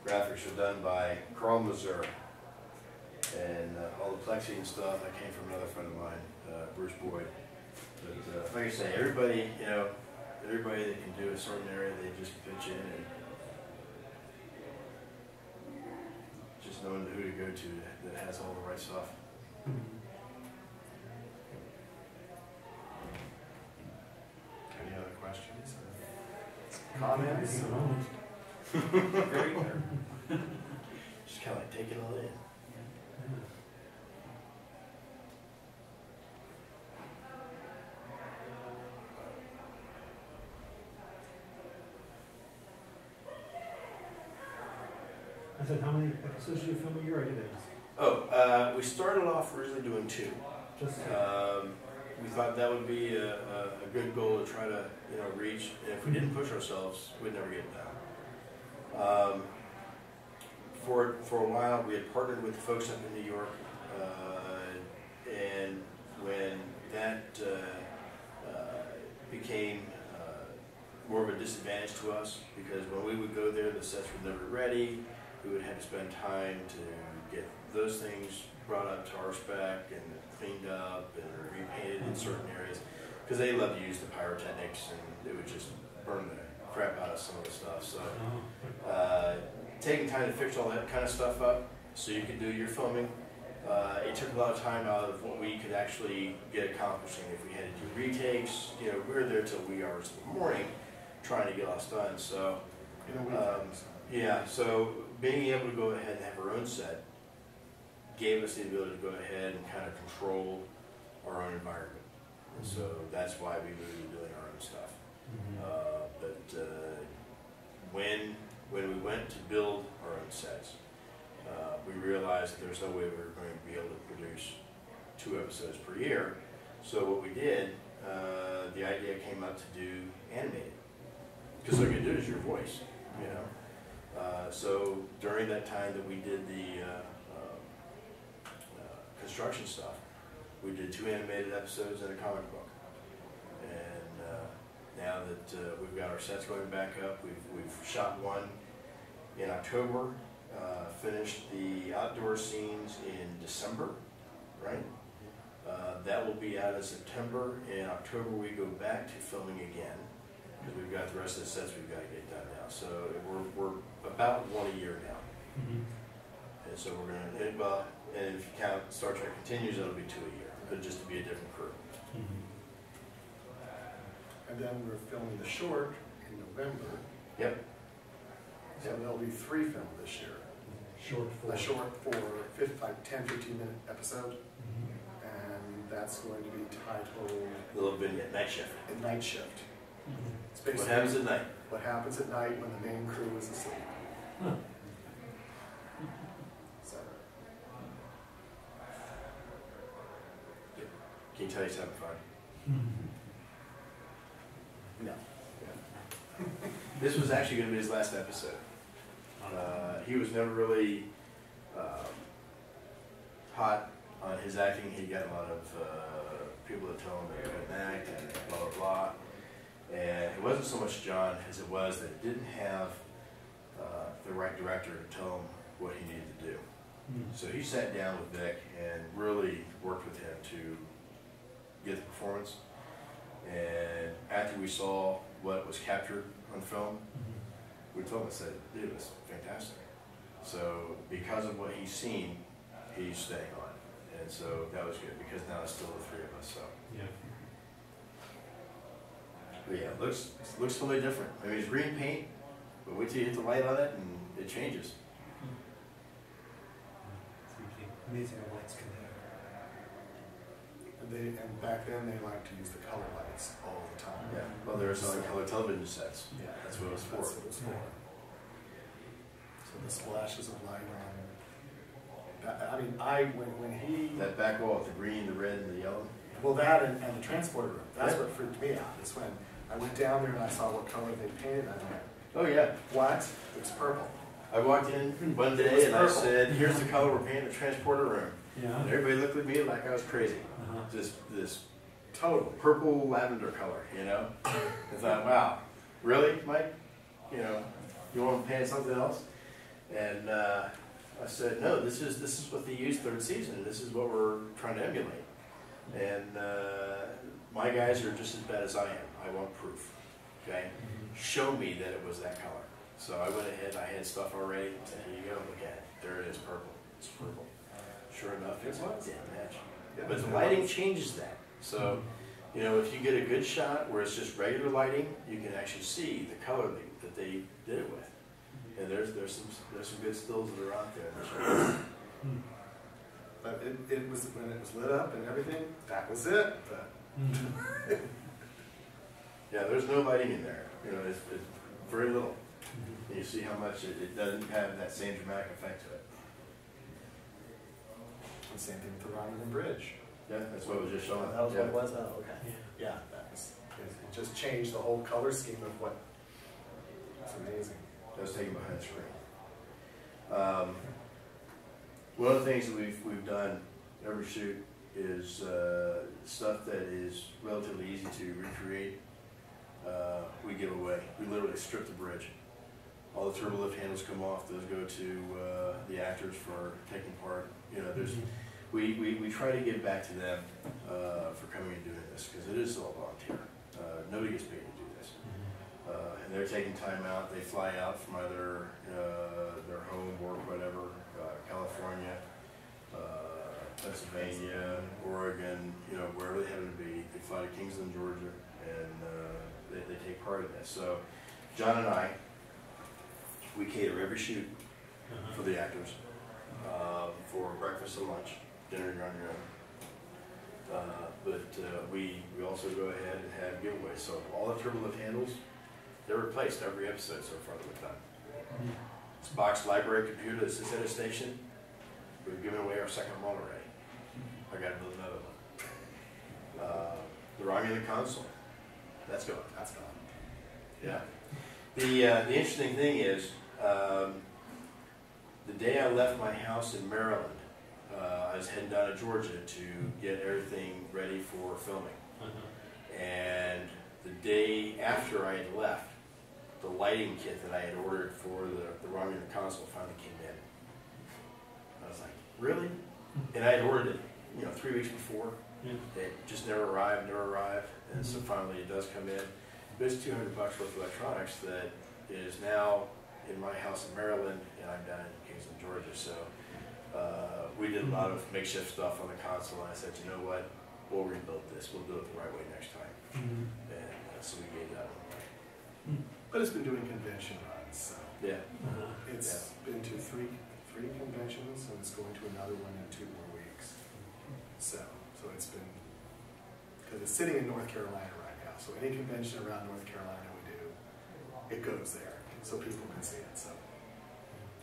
Graphics are done by Carl Mazur. And all the plexi and stuff, I came from another friend of mine, Bruce Boyd. But like I say, everybody that can do a certain area, they just pitch in, and just knowing who to go to that has all the right stuff. Any other questions or comments? Very good. just kind of like take it all in. I said, how many episodes do you film a year? I didn't ask. Oh, we started off originally doing 2. Just We thought that would be a good goal to try to reach. And if we didn't push ourselves, we'd never get it done. For a while, we had partnered with the folks up in New York, and when that became more of a disadvantage to us, because when we would go there, the sets were never ready. We would have to spend time to get those things brought up to our spec and cleaned up and repainted in certain areas, because they love to use the pyrotechnics, and it would just burn the crap out of some of the stuff. So taking time to fix all that kind of stuff up so you could do your filming, it took a lot of time out of what we could actually get accomplishing. If we had to do retakes, we were there till wee hours in the morning trying to get all this done. So yeah, so being able to go ahead and have our own set gave us the ability to go ahead and kind of control our own environment. And so that's why we moved to doing our own stuff. But when we went to build our own sets, we realized that there's no way we were going to be able to produce 2 episodes per year. So what we did, the idea came up to do animated, because all you can do is your voice, so during that time that we did the construction stuff, we did 2 animated episodes and a comic book. And now that we've got our sets going back up, we've shot one in October, finished the outdoor scenes in December, right? That will be out in September. In October, we go back to filming again, because we've got the rest of the sets we've got to get done now. So we're about 1 a year now. And so we're going to, and if you count Star Trek Continues, it'll be 2 a year, but just to be a different crew. And then we're filming the short in November. Yep. So there'll be 3 filmed this year. A short for 10, 15-minute episode. And that's going to be titled... A little vignette, Night Shift. Night Shift. It's What happens at night? What happens at night when the main crew is asleep. So. Can you tell he's having fun? No. This was actually going to be his last episode. He was never really hot on his acting. He got a lot of people that tell him that he couldn't act and blah, blah, blah. And it wasn't so much John as it was that he didn't have the right director to tell him what he needed to do. So he sat down with Vic and really worked with him to get the performance. And after we saw what was captured on film, we told him, I said, dude, it was fantastic. So because of what he's seen, he's staying on. And so that was good, because now it's still the 3 of us. So but yeah, it looks totally different. I mean, it's green paint, but wait till you hit the light on it and it changes. Amazing how lights can And back then they liked to use the color lights all the time. Yeah, well, there were some color television sets. Yeah, that's what it was for. That's what it was for. So the splashes of light on. I mean, when he... That back wall with the green, the red, and the yellow? Well, that and the transporter room. That's what freaked me out. Is when I went down there and I saw what color they painted. I went, oh yeah. what? It's purple. I walked in one day and I said, here's the color we're painting the transporter room. Yeah. And everybody looked at me like I was crazy. Just this total purple lavender color, I thought, wow, really, Mike? You want to paint something else? And I said, no, this is what they used 3rd season. This is what we're trying to emulate. And my guys are just as bad as I am. I want proof. Okay? Show me that it was that color. So I went ahead, I had stuff already. I said, here you go, look at it. There it is, purple. It's purple. Sure enough, it's a damn match. But the lighting changes that. So, if you get a good shot where it's just regular lighting, you can actually see the color that they did it with. And there's some good stills that are out there. But it was, when it was lit up and everything, that was it. But yeah, there's no lighting in there. You know, it's very little. And you see how much it doesn't have that same dramatic effect to it. the same thing with the Romulan Bridge. Yeah, that's what was just showing. That was Yeah. what it was? Oh, okay. Yeah, that was, it just changed the whole color scheme of what, it's amazing. That was taken behind the screen. One of the things that we've done every shoot is stuff that is relatively easy to recreate. We give away. We literally strip the bridge. All the turbolift handles come off. Those go to the actors for taking part. You know, there's we try to give back to them for coming and doing this because it is all volunteer. Nobody gets paid to do this, and they're taking time out. They fly out from either their home, work, whatever, California, Pennsylvania, Oregon, you know, wherever they happen to be. They fly to Kingsland, Georgia, and they take part in this. So, John and I, we cater every shoot for the actors, for breakfast and lunch. Dinner, you're on your own. But we also go ahead and have giveaways. So all the turbolift handles, they're replaced every episode so far that we've done. This box library computer that sits at a station, we've given away our second one already. I got to build another one. The Romulan console, that's gone. That's gone. Yeah. The interesting thing is, the day I left my house in Maryland, I was heading down to Georgia to get everything ready for filming. And the day after I had left, the lighting kit that I had ordered for the Romulan console finally came in. I was like, really? And I had ordered it, you know, 3 weeks before. It just never arrived. And so finally it does come in. But it's $200 worth of electronics that is now in my house in Maryland, and I'm down in Kingsland, Georgia. So we did a lot of makeshift stuff on the console, and I said, you know what, we'll rebuild this. We'll do it the right way next time. And so we gave that one away. But it's been doing convention runs, so Yeah. it's been to three conventions, and it's going to another one in 2 more weeks. So it's been, because it's sitting in North Carolina right now, so any convention around North Carolina we do, it goes there, so people can see it. So,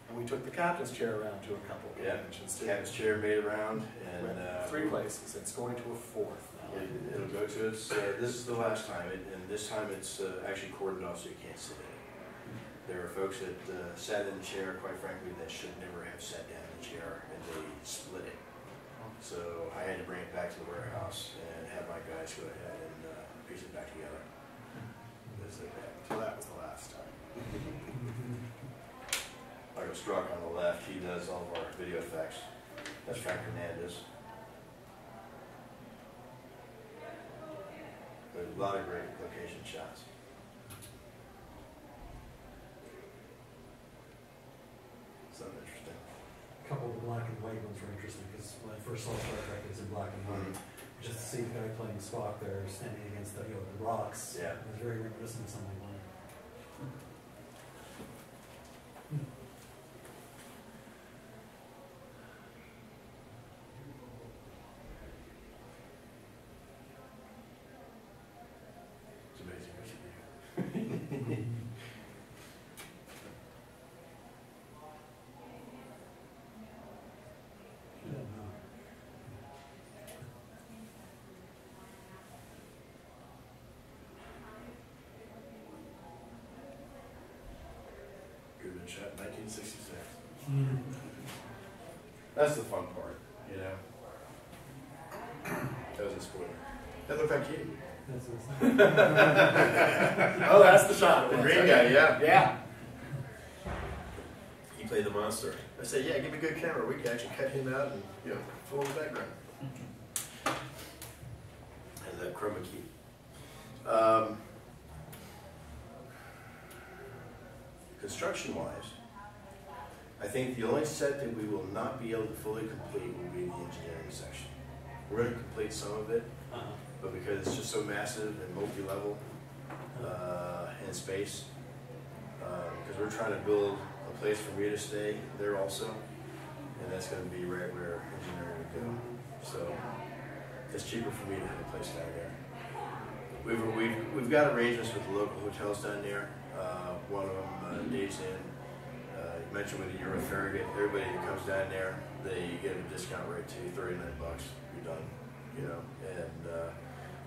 and we took the captain's chair around to a couple of conventions too. Captain's chair made it around, and Went 3 places. It's going to a 4th now. It'll go to us. This is the last time, and this time it's actually cordoned off so you can't sit in it. There are folks that sat in the chair, quite frankly, that should never have sat down in the chair, and they split it. So I had to bring it back to the warehouse and have my guys go ahead and piece it back together. So that was the last time. Michael Struck on the left, he does all of our video effects. That's Frank Hernandez. There's a lot of great location shots. Something interesting. A couple of the black and white ones were interesting because when I first saw Star Trek, it was in black and white. Just to see the guy playing Spock there, standing against the rocks. Yeah. It was very reminiscent of something like that. It's amazing what you do. Goodman shot in 1966. That's the fun part, you know. That was a spoiler. That looked like you. That's what Oh, that's the shot. The green guy, yeah. Yeah. He played the monster. I said, yeah, give me a good camera. We can actually cut him out and, you know, fill in the background. And that chroma key. Construction-wise, I think the only set that we will not be able to fully complete will be the engineering section. We're going to complete some of it, but because it's just so massive and multi-level in space, because we're trying to build a place for me to stay there also, and that's going to be right where engineering would go. So it's cheaper for me to have a place down there. We've got arrangements with the local hotels down there. One of them, Dave's Inn. You mentioned with the Euro Farragut, everybody that comes down there, they get a discount rate to you, $39. You're done, you know. And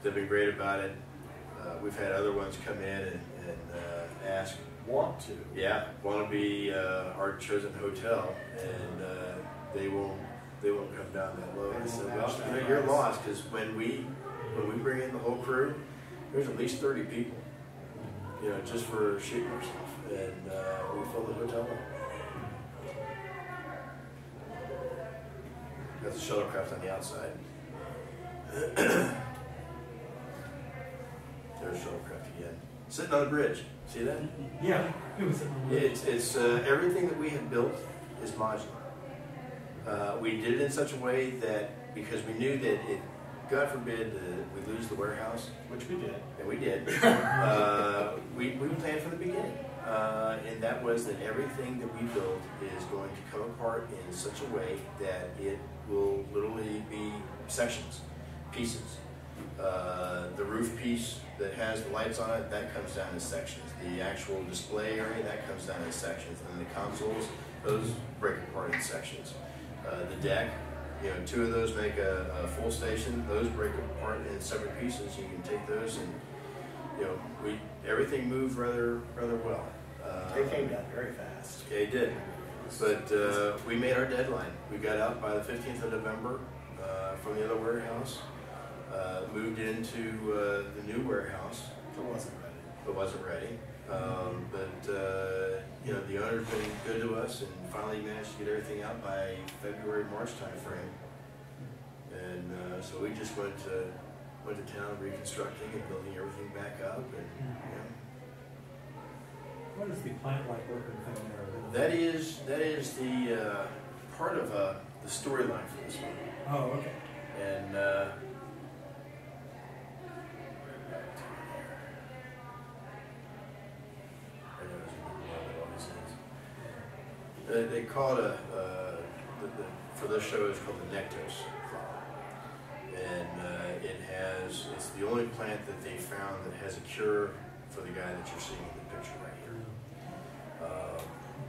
they've been great about it. We've had other ones come in and ask, Want to? yeah, want to be our chosen hotel, and they won't come down that low. I said, well, you know, you're lost, because when we bring in the whole crew, there's at least 30 people, you know, just for shooting our stuff, and we fill the hotel up. Got the shuttlecraft on the outside. There's shuttlecraft again, sitting on the bridge. See that? Yeah, it was. It's everything that we had built is modular. We did it in such a way that, because we knew that it, God forbid, we lose the warehouse, Which we did. and we did. We planned from the beginning, and that was that everything that we build is going to come apart in such a way that it will literally be sections, pieces. The roof piece that has the lights on it, that comes down in sections. The actual display area, that comes down in sections. And the consoles, those break apart in sections. The deck, you know, 2 of those make a full station. Those break apart in separate pieces. You can take those and, you know, everything moved rather well. They came down very fast. They did. But we made our deadline. We got out by the 15th of November from the other warehouse. Moved into the new warehouse. It wasn't ready. You know, the owner's been good to us, and finally managed to get everything out by February, March timeframe. And so we just went to town reconstructing and building everything back up. And you know. What is the plant-like working thing there? That is the part of the storyline for this one. Oh, okay. And they call it for this show it's called the Nectos flower, and it's the only plant that they found that has a cure for the guy that you're seeing in the picture right here.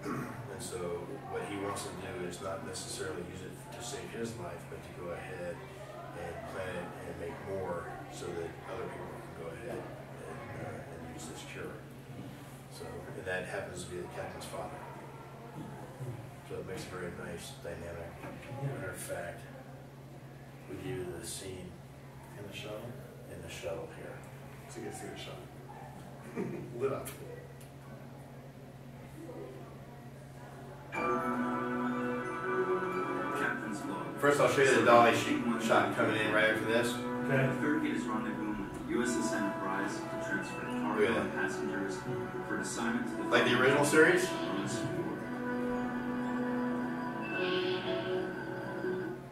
And so what he wants to do is not necessarily use it to save his life, but to go ahead and plant it and make more so that other people can go ahead and use this cure. So, and that happens to be the captain's father. So it makes a very nice dynamic. Matter of fact, we give you the scene In the shuttle? in the shuttle here. So you can see the shuttle. Lit up. Captain's log. First, I'll show you the dolly shot coming in right after this. Okay. Farragut is rendezvousing with the USS Enterprise to transfer cargo and passengers for an assignment to the Like the original series?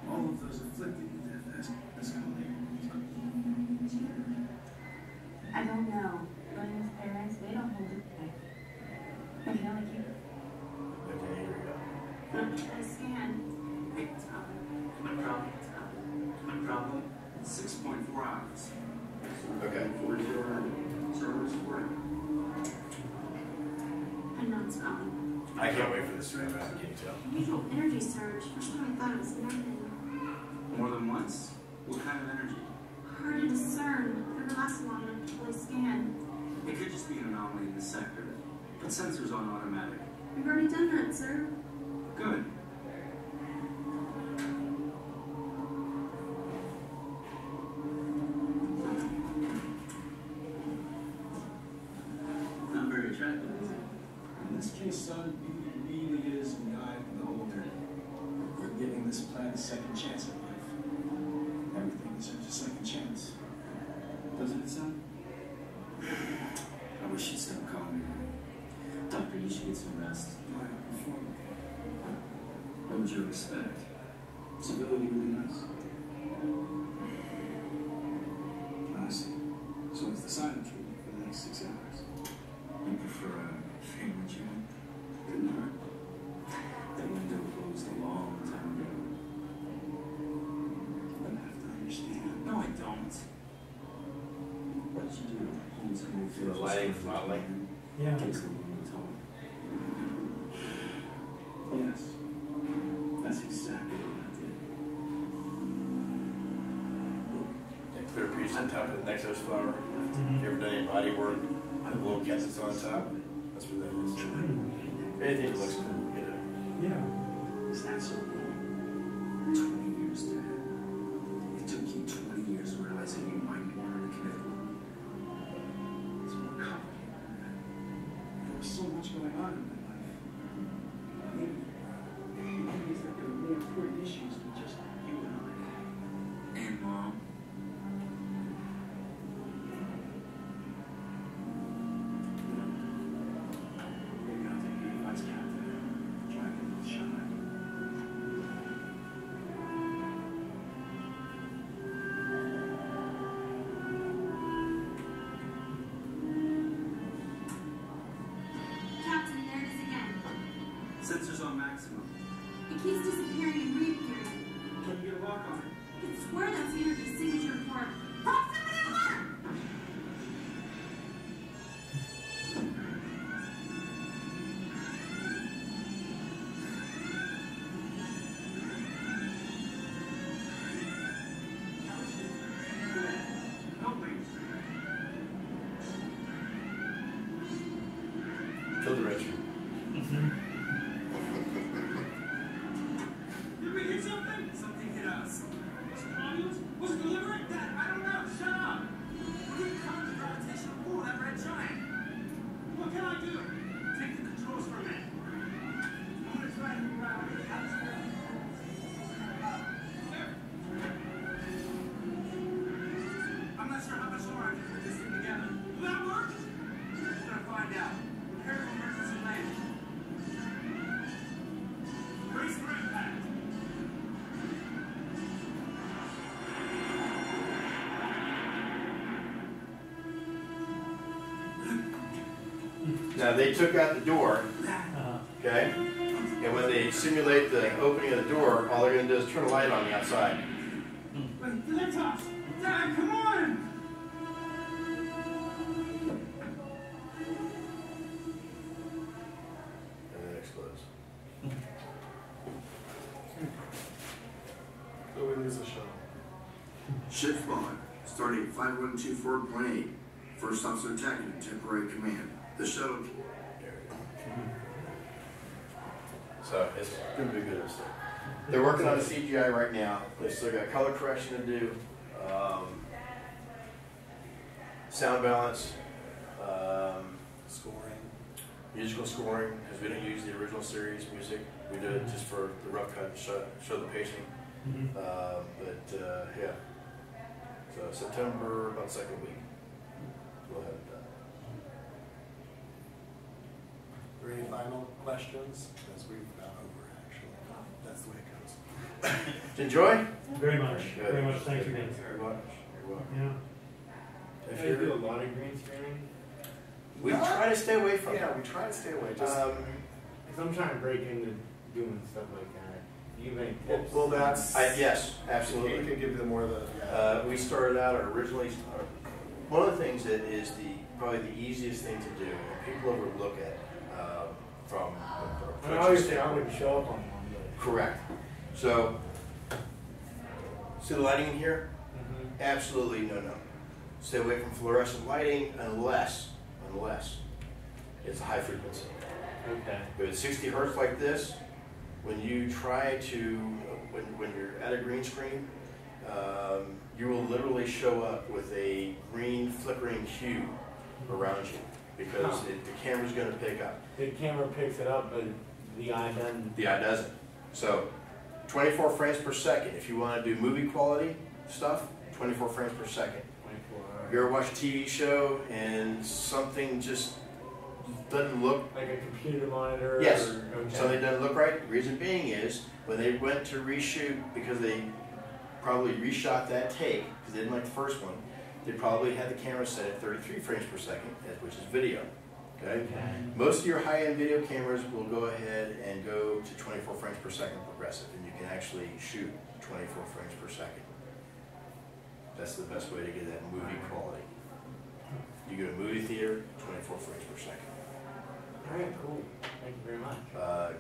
All of those afflicted with death as I don't know, but his parents, they don't hold it back. You can only keep it. Okay, here we go. I scan. Problem 6.4 hours. Okay. 40 servers work. I know it's coming. I can't wait for this to happen. Can you tell? Unusual energy surge. First time I thought it was nothing. More than once? What kind of energy? Hard to discern. Never lasted long enough to fully scan. It could just be an anomaly in the sector. Put sensors on automatic. We've already done that, sir. Good. Not very attractive, is it? In this case, son, it really is in the eye of the beholder. We're giving this planet a second chance at life. Everything deserves a second chance. Doesn't it, son? I wish you'd stop calling me. Doctor, you should get some rest. Why not perform? What would you expect? Civility really nice. I see. So it's the silent treatment for the next 6 hours. You prefer a family for the lighting, the modeling. Yeah. Takes a long time. Yes. That's exactly what I did. That clear piece on top of the next house flower. If you ever done any body work, the little cat that's on top, that's what that is. Anything that looks cool, you know. Yeah. Is that so long? 20 years, Dad. It took you 20 years to realize that you might want to commit one. It's more complicated than that. There was so much going on in my life. Maybe it's that there were more important issues than just you and I. And Mom. Maybe I'll take the advice captain. Try to get a little shine. Captain, there it is again. Sensors on maximum. It keeps disappearing and reappearing. Can you get a lock on it? It's swear that's the energy signature report. Proximity alert! No, please. Kill the Richard. Did we hit something? Something hit us. Was it obvious? Was it deliberate? Dad, I don't know. Shut up. We didn't come to the gravitational pull of that red giant. What can I do? Take the controls for a minute. I'm gonna try to figure out how this works. There. I'm not sure how much more I can put this thing together. Will that work? We're gonna find out. Prepare for emergency landing. Brace for impact. Now they took out the door, Uh, okay? And when they simulate the opening of the door, all they're gonna do is turn a light on the outside. Wait, lift us! Dad, come on! And then it explodes. So we lose the shuttle. Ship spawn, starting at 5124.8. First officer attacking temporary command. The shuttle. So it's gonna be good. They're working on the CGI right now. They still got color correction to do, sound balance, Scoring. musical scoring, because we didn't use the original series music. We did it just for the rough cut to show the pacing. Yeah. So September, about the second week, we'll have it done. Are there any final questions? Because we've gone over, actually. That's the way it goes. Did you enjoy? Very much. Good. Very much. Thank you, guys. Very much. You're welcome. Yeah. If Do you do a you're, lot of green screening? we try to stay away from it. Yeah, we try to stay away. Just, Because I'm trying to break into doing stuff like that. Do you have any tips? well, that's. Yes, You absolutely. can give them more of the. Yeah. We started out originally. One of the things that is probably the easiest thing to do, and people overlook it from a I mean, obviously, I wouldn't show up on one, but. Correct. So, see the lighting in here? Absolutely no. Stay away from fluorescent lighting unless it's a high frequency. Okay. But at 60 hertz like this, when you try to, when you're at a green screen, you will literally show up with a green flickering hue around you because the camera's going to pick up. The camera picks it up, but the eye doesn't. The eye doesn't. So 24 frames per second. If you want to do movie quality stuff, 24 frames per second. 24 If you ever watch a TV show and something just doesn't look Like a computer monitor? yes, Or, okay. something doesn't look right. The reason being is when they went to reshoot, because they probably reshot that take because they didn't like the first one, they probably had the camera set at 33 frames per second, which is video. Okay? Most of your high-end video cameras will go ahead and go to 24 frames per second progressive, and you can actually shoot 24 frames per second. That's the best way to get that movie quality. You go to a movie theater, 24 frames per second. All right, cool. Thank you very much.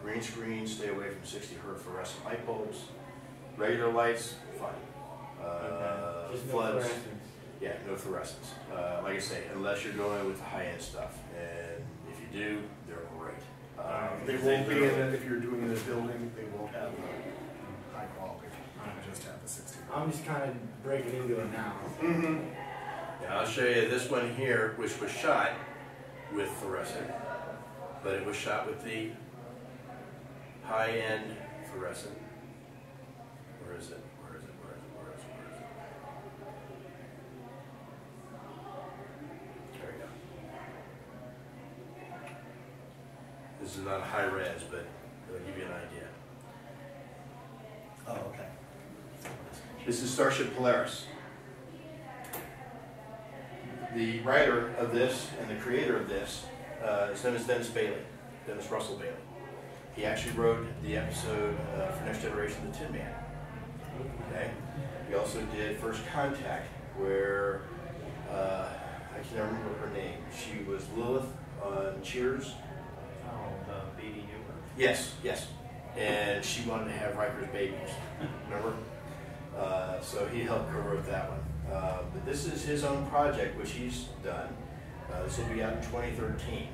Green screen, stay away from 60 hertz fluorescent light bulbs. Regular lights, fine. Okay. Just no Floods, fluorescence. yeah, no fluorescence. Like I say, unless you're going with the high-end stuff, and if you do, they're great. They won't be in it if you're doing it in a building. They won't have the high quality. They just have the 60. I'm just kind of breaking into it now. Mm-hmm. Yeah, I'll show you this one here, which was shot with fluorescent, but it was shot with the high-end fluorescent. Where is it? Where is it? Where is it? Where is it? Where is it? There we go. This is not high res, but it'll give you an idea. Oh, okay. This is Starship Polaris. The writer of this and the creator of this is known as Dennis Russell Bailey. He actually wrote the episode for Next Generation, The Tin Man. Okay. He also did First Contact, where I can't remember her name. She was Lilith on Cheers. Oh, the BD Huber? Yes, yes. And she wanted to have Riker's babies. Remember? So he helped co-wrote that one. But this is his own project, which he's done. This will be out in 2013.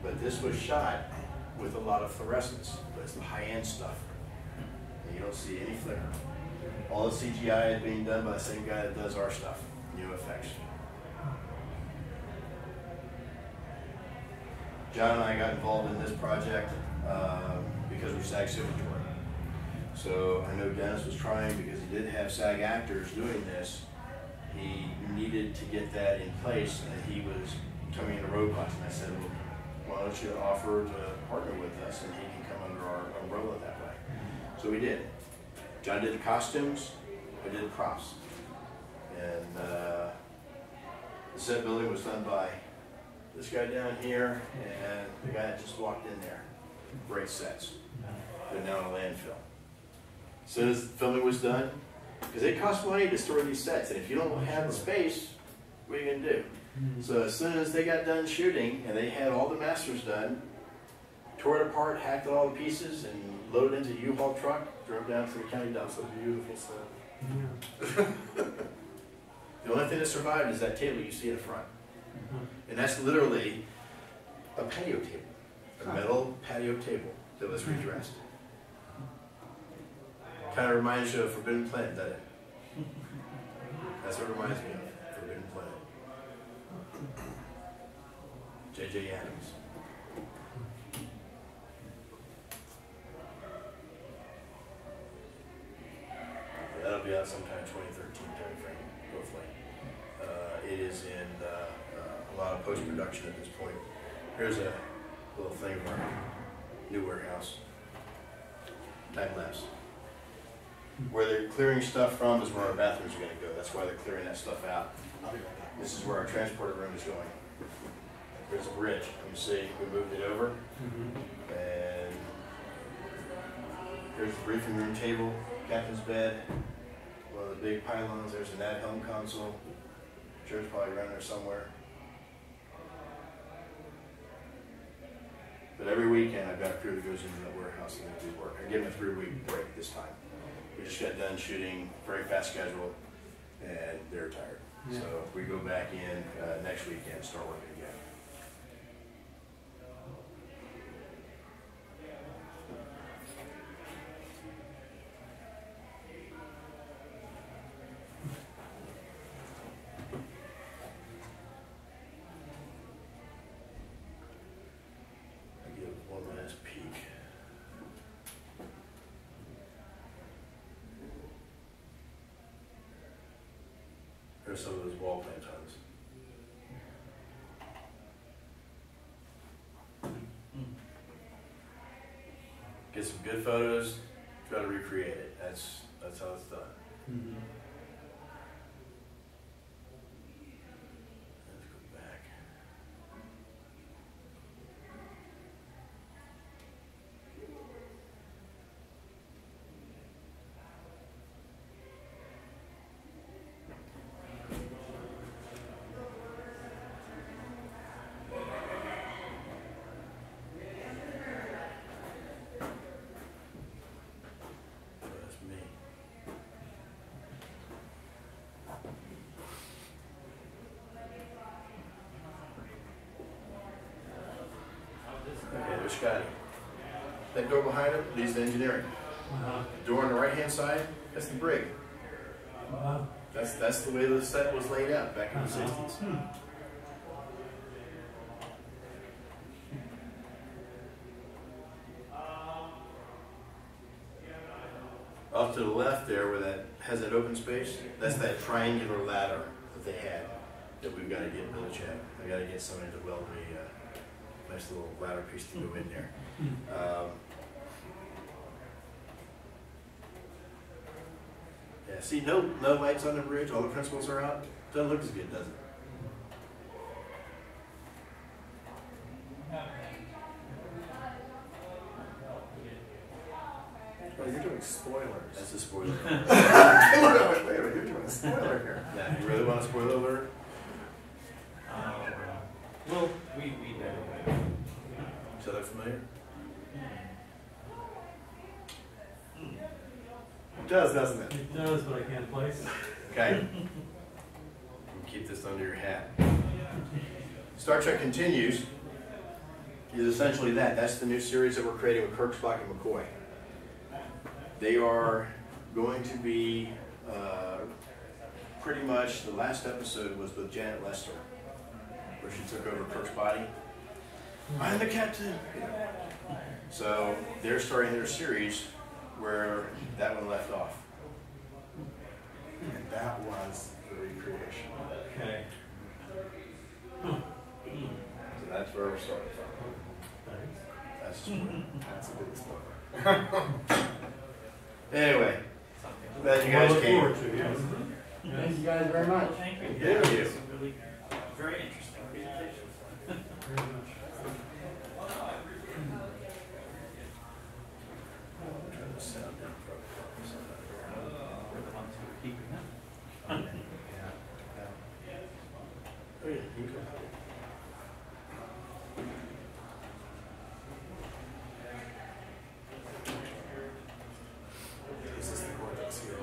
But this was shot with a lot of fluorescence. But it's the high-end stuff. And you don't see any flicker. All the CGI is being done by the same guy that does our stuff, new effects. John and I got involved in this project because we're SAG signatory. So I know Dennis was trying, because he did have SAG actors doing this, he needed to get that in place, and he was coming into roadblocks. And I said, well, why don't you offer to partner with us, and he can come under our umbrella that way. So we did. John did the costumes, I did the props. And the set building was done by this guy down here and the guy that just walked in there. Great sets. They're now in a landfill. As soon as the filming was done, because it costs money to store these sets, and if you don't have the space, what are you going to do? So as soon as they got done shooting and they had all the masters done, tore it apart, hacked all the pieces, and loaded into a U-Haul truck, drove down to the county dump. That's a beautiful set. The only thing that survived is that table you see in the front. And that's literally a patio table, a metal patio table that was redressed. Kind of reminds you of Forbidden Planet, doesn't it? That's what it reminds me of, Forbidden Planet. J.J. Abrams. That'll be out sometime 2013 timeframe, hopefully. It is in a lot of post-production at this point. Here's a little thing of our new warehouse. Time-lapse. Where they're clearing stuff from is where our bathrooms are going to go. That's why they're clearing that stuff out. This is where our transporter room is going. There's a bridge. You see, we moved it over. And here's the briefing room table, captain's bed, one of the big pylons. There's an at-home console. Sure, it's probably around there somewhere. But every weekend, I've got a crew that goes into that warehouse and they do work. I give them a 3-week break this time. We just got done shooting, very fast schedule, and they're tired. Yeah. So we go back in next weekend and start working again. I give one last peek. There's some of those wall plantons. Get some good photos, try to recreate it. That's how it's done. Let's go back. with Scotty. That door behind him leads to engineering. Door on the right-hand side, that's the brig. That's the way the set was laid out back in the 60s. Off to the left there, where that has that open space, that's that triangular ladder that they had that we've got to get built yet. I got to get somebody to weld me a nice little ladder piece to go in there. Yeah, see, no lights on the bridge. All the principals are out. Doesn't look as good, does it? Oh, you're doing spoilers. That's a spoiler. Wait a minute, you're doing a spoiler here. Yeah, you really want a spoiler alert? Well, we did. So that familiar? It does, doesn't it? It does, but I can't place. Okay. Keep this under your hat. Star Trek Continues is essentially that. That's the new series that we're creating with Kirk, Spock, and McCoy. They are going to be pretty much, the last episode was with Janet Lester, where she took over Kirk's body. I'm the captain. So they're starting their series where that one left off. And that was the recreation. Okay. So that's where we're starting from. That's a spoiler. That's a big spoiler. Anyway, glad you guys Well, look came. forward to, yes. Thank you guys very much. Thank you. Yeah, you. It's a really very interesting presentation. Very much. Turn the sound down. We're the ones who are keeping them. Oh yeah, you go. This is the cortex here.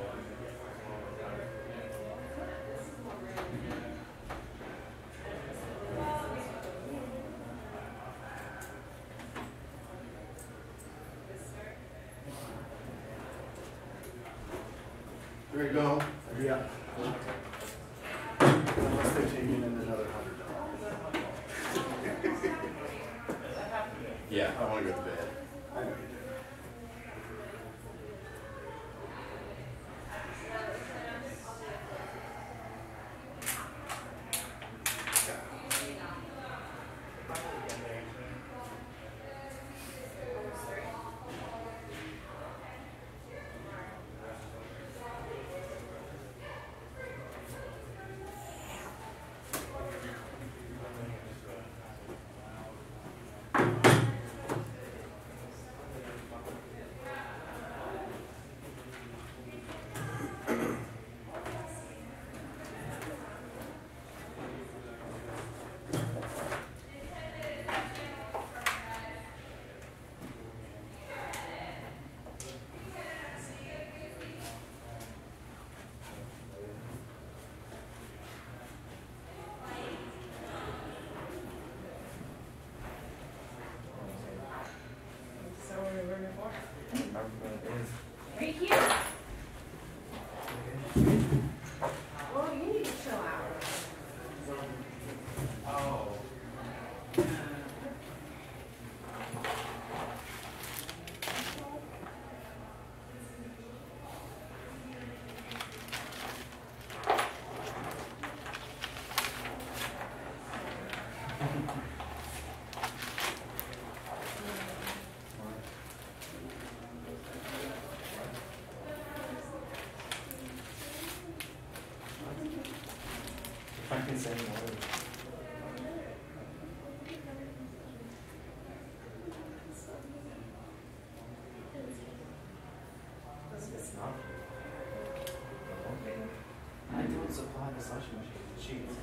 Ready to go? Yeah. Unless they're taking in another $100. Yeah, I want to go to bed. I know you do. Right here. Well, you need to chill out. Oh. If I can say more. It's not. I don't supply the slush machine with sheets.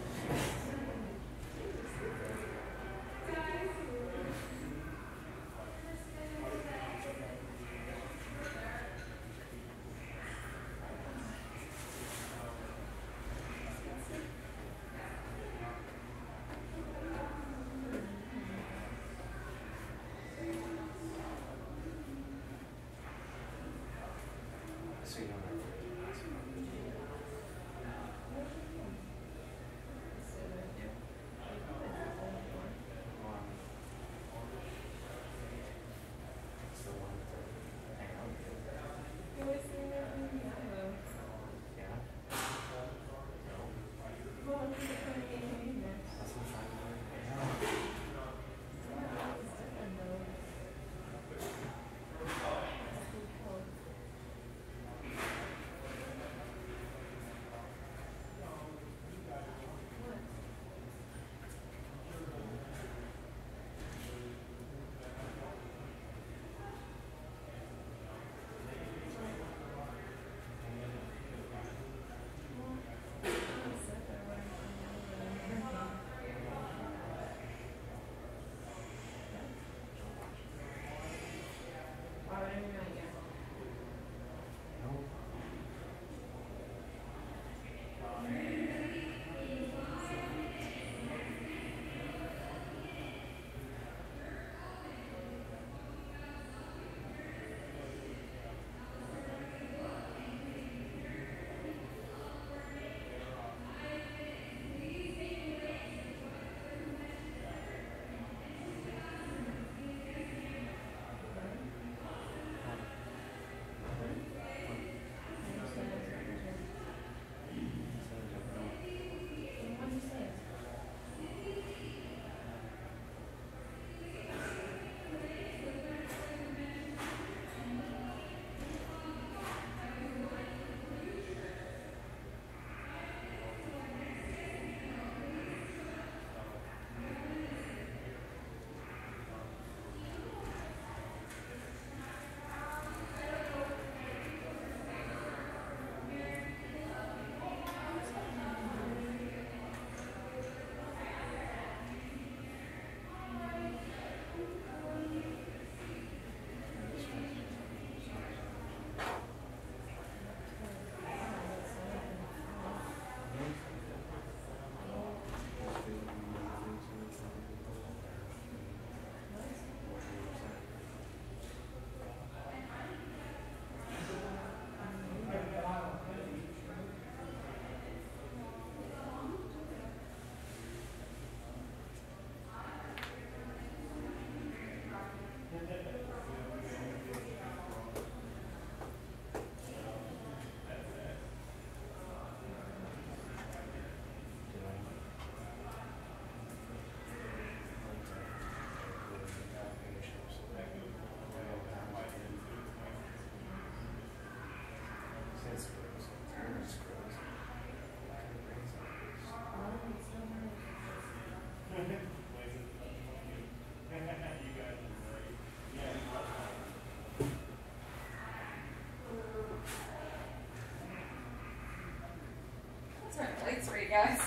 guys.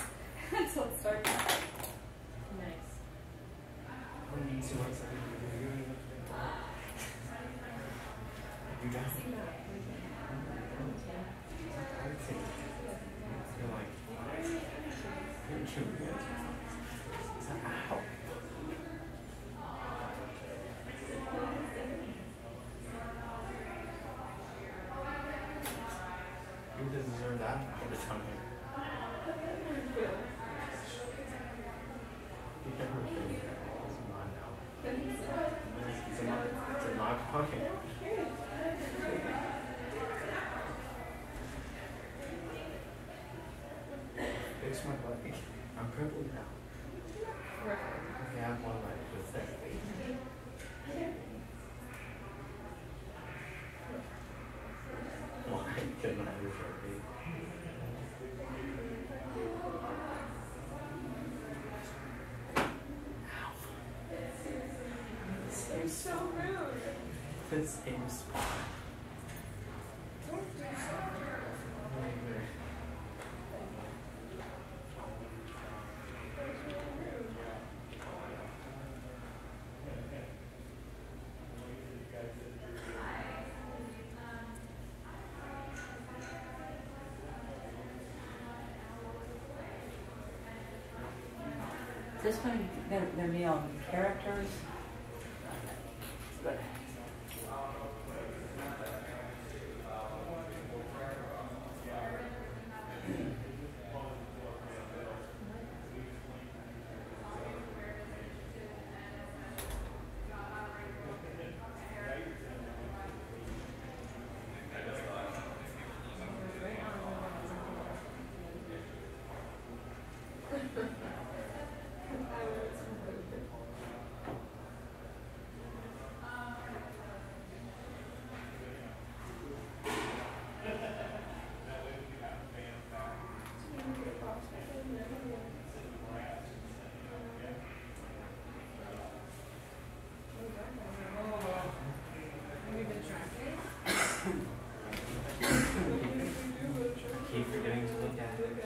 Until it starts. Nice. You got it. Ow. You deserve that all the time. It's a knock pocket. Fix my body. I'm crippled now. I have one life with therapy. Why couldn't I do therapy? Ow. You're so rude. The same spot. This one, they're male characters. But Keep forgetting to look at it.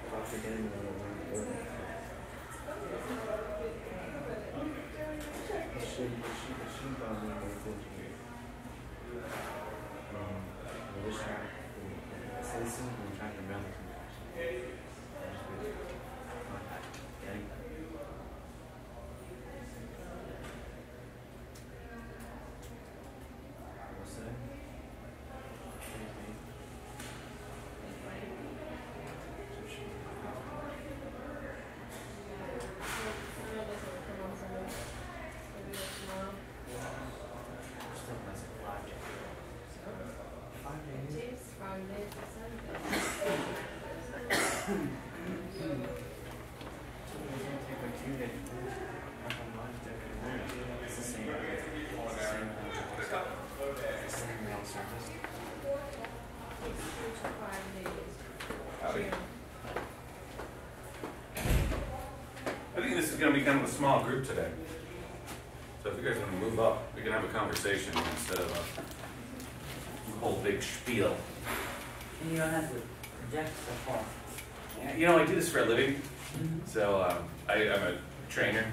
Stop forgetting to look at it. It should bother me more than I wish I citizen and trying to remember some I think this is going to be kind of a small group today. So if you guys want to move up, we can have a conversation instead of a whole big spiel. and you don't have to project so far. Yeah, you know, I do this for a living. So I'm a trainer.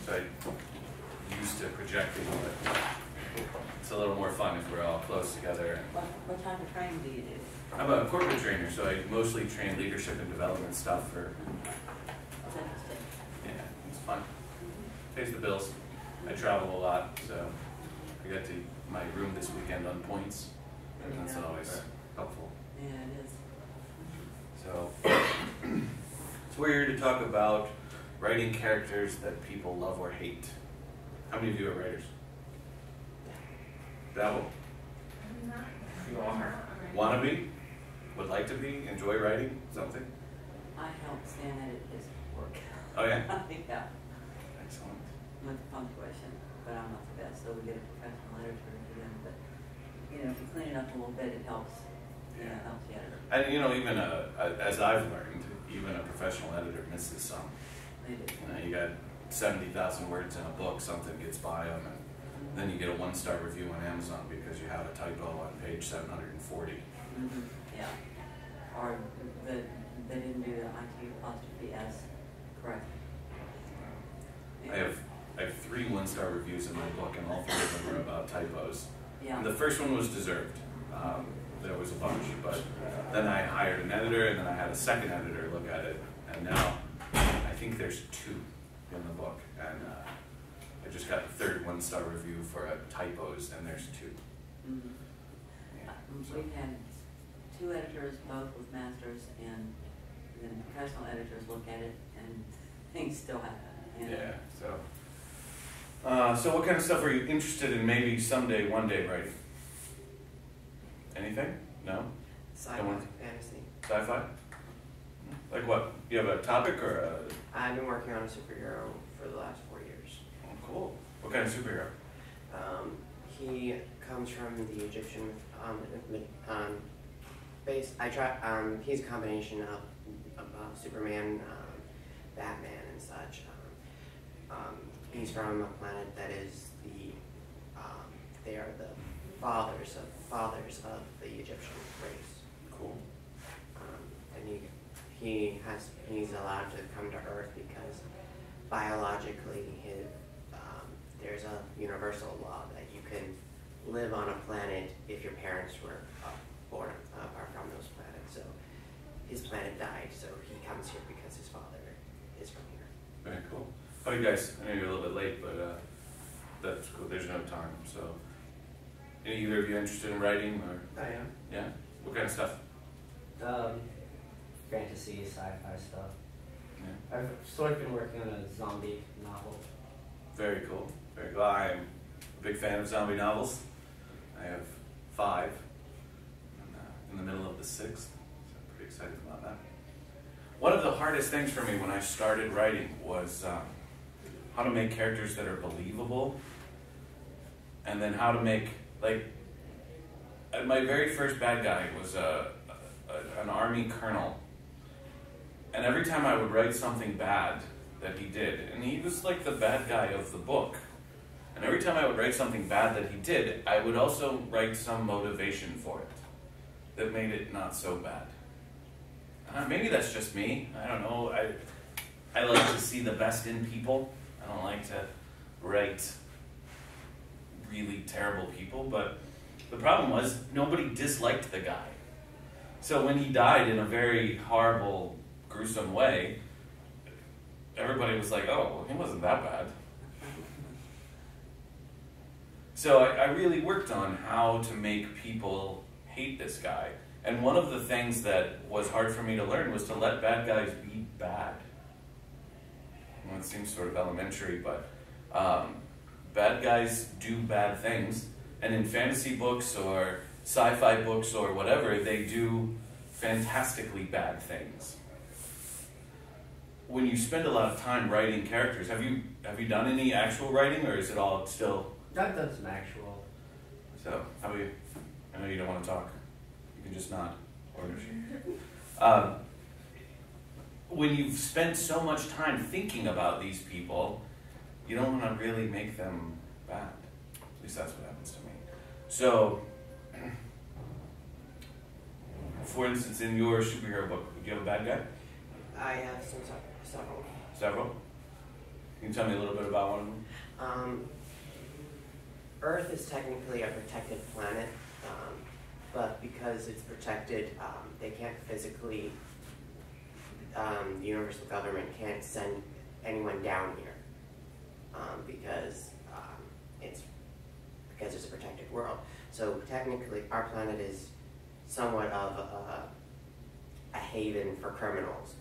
So I'm used to projecting, but it's a little more fun if we're all close together. What type of training do you do? I'm a corporate trainer, so I mostly train leadership and development stuff for, That's interesting. yeah, it's fun. Pays the bills. I travel a lot, so I got to my room this weekend on points, and that's always helpful. Yeah, it is. So we're here to talk about writing characters that people love or hate. How many of you are writers? Dabble? You are. Wanna be? Would like to be? Enjoy writing something? I help Stan edit his work. Oh yeah? Yeah. Excellent. With punctuation, but I'm not the best, so we get a professional editor to do them. But you know, if you clean it up a little bit, it helps. Yeah, it helps the editor. And you know, even as I've learned, even a professional editor misses some. They do. You know, you got 70,000 words in a book, something gets by them, and then you get a 1-star review on Amazon because you have a typo on page 740. Yeah. Or they didn't do the IT''S correct. I have 3 1-star reviews in my book, and all 3 of them are about typos. Yeah. And the first one was deserved. There was a bunch, but then I hired an editor, and then I had a second editor look at it, and now I think there's 2 in the book, and I just got the 3rd 1-star review for typos, and there's 2. Mm-hmm. Yeah, We've had 2 editors, both with masters, and then professional editors look at it, and things still happen. Yeah, so what kind of stuff are you interested in maybe someday, one day writing? Anything? No? Sci-fi, fantasy. Sci-fi? Like what? You have a topic or a... I've been working on a superhero for the last 4 years. Oh, cool. What kind of superhero? He comes from the Egyptian base. He's a combination of Superman, Batman, and such. He's from a planet that is they are the fathers of the Egyptian race. Cool. And he's allowed to come to Earth because biologically there's a universal law that you can live on a planet if your parents were born from those planets. So his planet died, so he comes here because his father is from here. Very cool. How you guys? I know you're a little bit late, but that's cool. There's no time. So, either of you interested in writing, or? I am. Yeah. What kind of stuff? Fantasy, sci-fi stuff. Yeah. I've sort of been working on a zombie novel. Very cool. Very cool. I'm a big fan of zombie novels. I have 5. I'm in the middle of the 6th, so I'm pretty excited about that. One of the hardest things for me when I started writing was how to make characters that are believable, and then how to make, like, my very first bad guy was an army colonel, and every time I would write something bad that he did, and he was like the bad guy of the book, and every time I would write something bad that he did, I would also write some motivation for it that made it not so bad. Maybe that's just me. I don't know. I like to see the best in people. I don't like to write really terrible people, but the problem was nobody disliked the guy. So when he died in a very horrible, gruesome way, everybody was like, oh, well, he wasn't that bad. So I really worked on how to make people hate this guy. And one of the things that was hard for me to learn was to let bad guys be bad. Well, it seems sort of elementary, but bad guys do bad things. And in fantasy books or sci-fi books or whatever, they do fantastically bad things. When you spend a lot of time writing characters, have you done any actual writing, or is it all still? I've done some actual. So, how about you? I know you don't want to talk. You can just nod. When you've spent so much time thinking about these people, you don't want to really make them bad. At least that's what happens to me. So, for instance, in your superhero book, do you have a bad guy? I have several. Several? Can you tell me a little bit about one of them? Earth is technically a protected planet, but because it's protected, they can't physically, the universal government can't send anyone down here because it's a protected world. So technically, our planet is somewhat of a haven for criminals.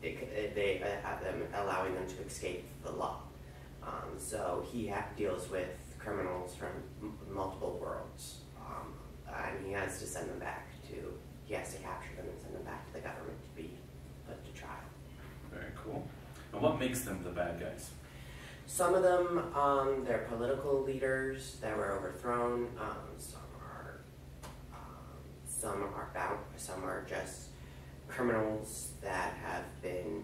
They have them, allowing them to escape the law. So he deals with criminals from multiple worlds, and he has to send them back he has to capture them and send them back to the government to be put to trial. Very cool. And what makes them the bad guys? Some of them, they're political leaders that were overthrown. Some are just criminals that have been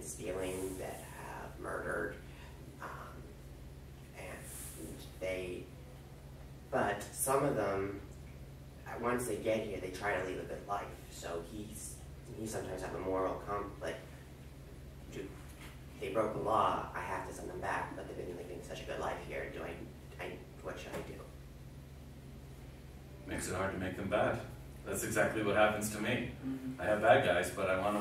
stealing, that have murdered, but some of them once they get here, they try to lead a good life. So he sometimes have a moral conflict. They broke the law. I have to send them back, but they've been living such a good life here. What should I do? Makes it hard to make them bad. That's exactly what happens to me. I have bad guys, but I want to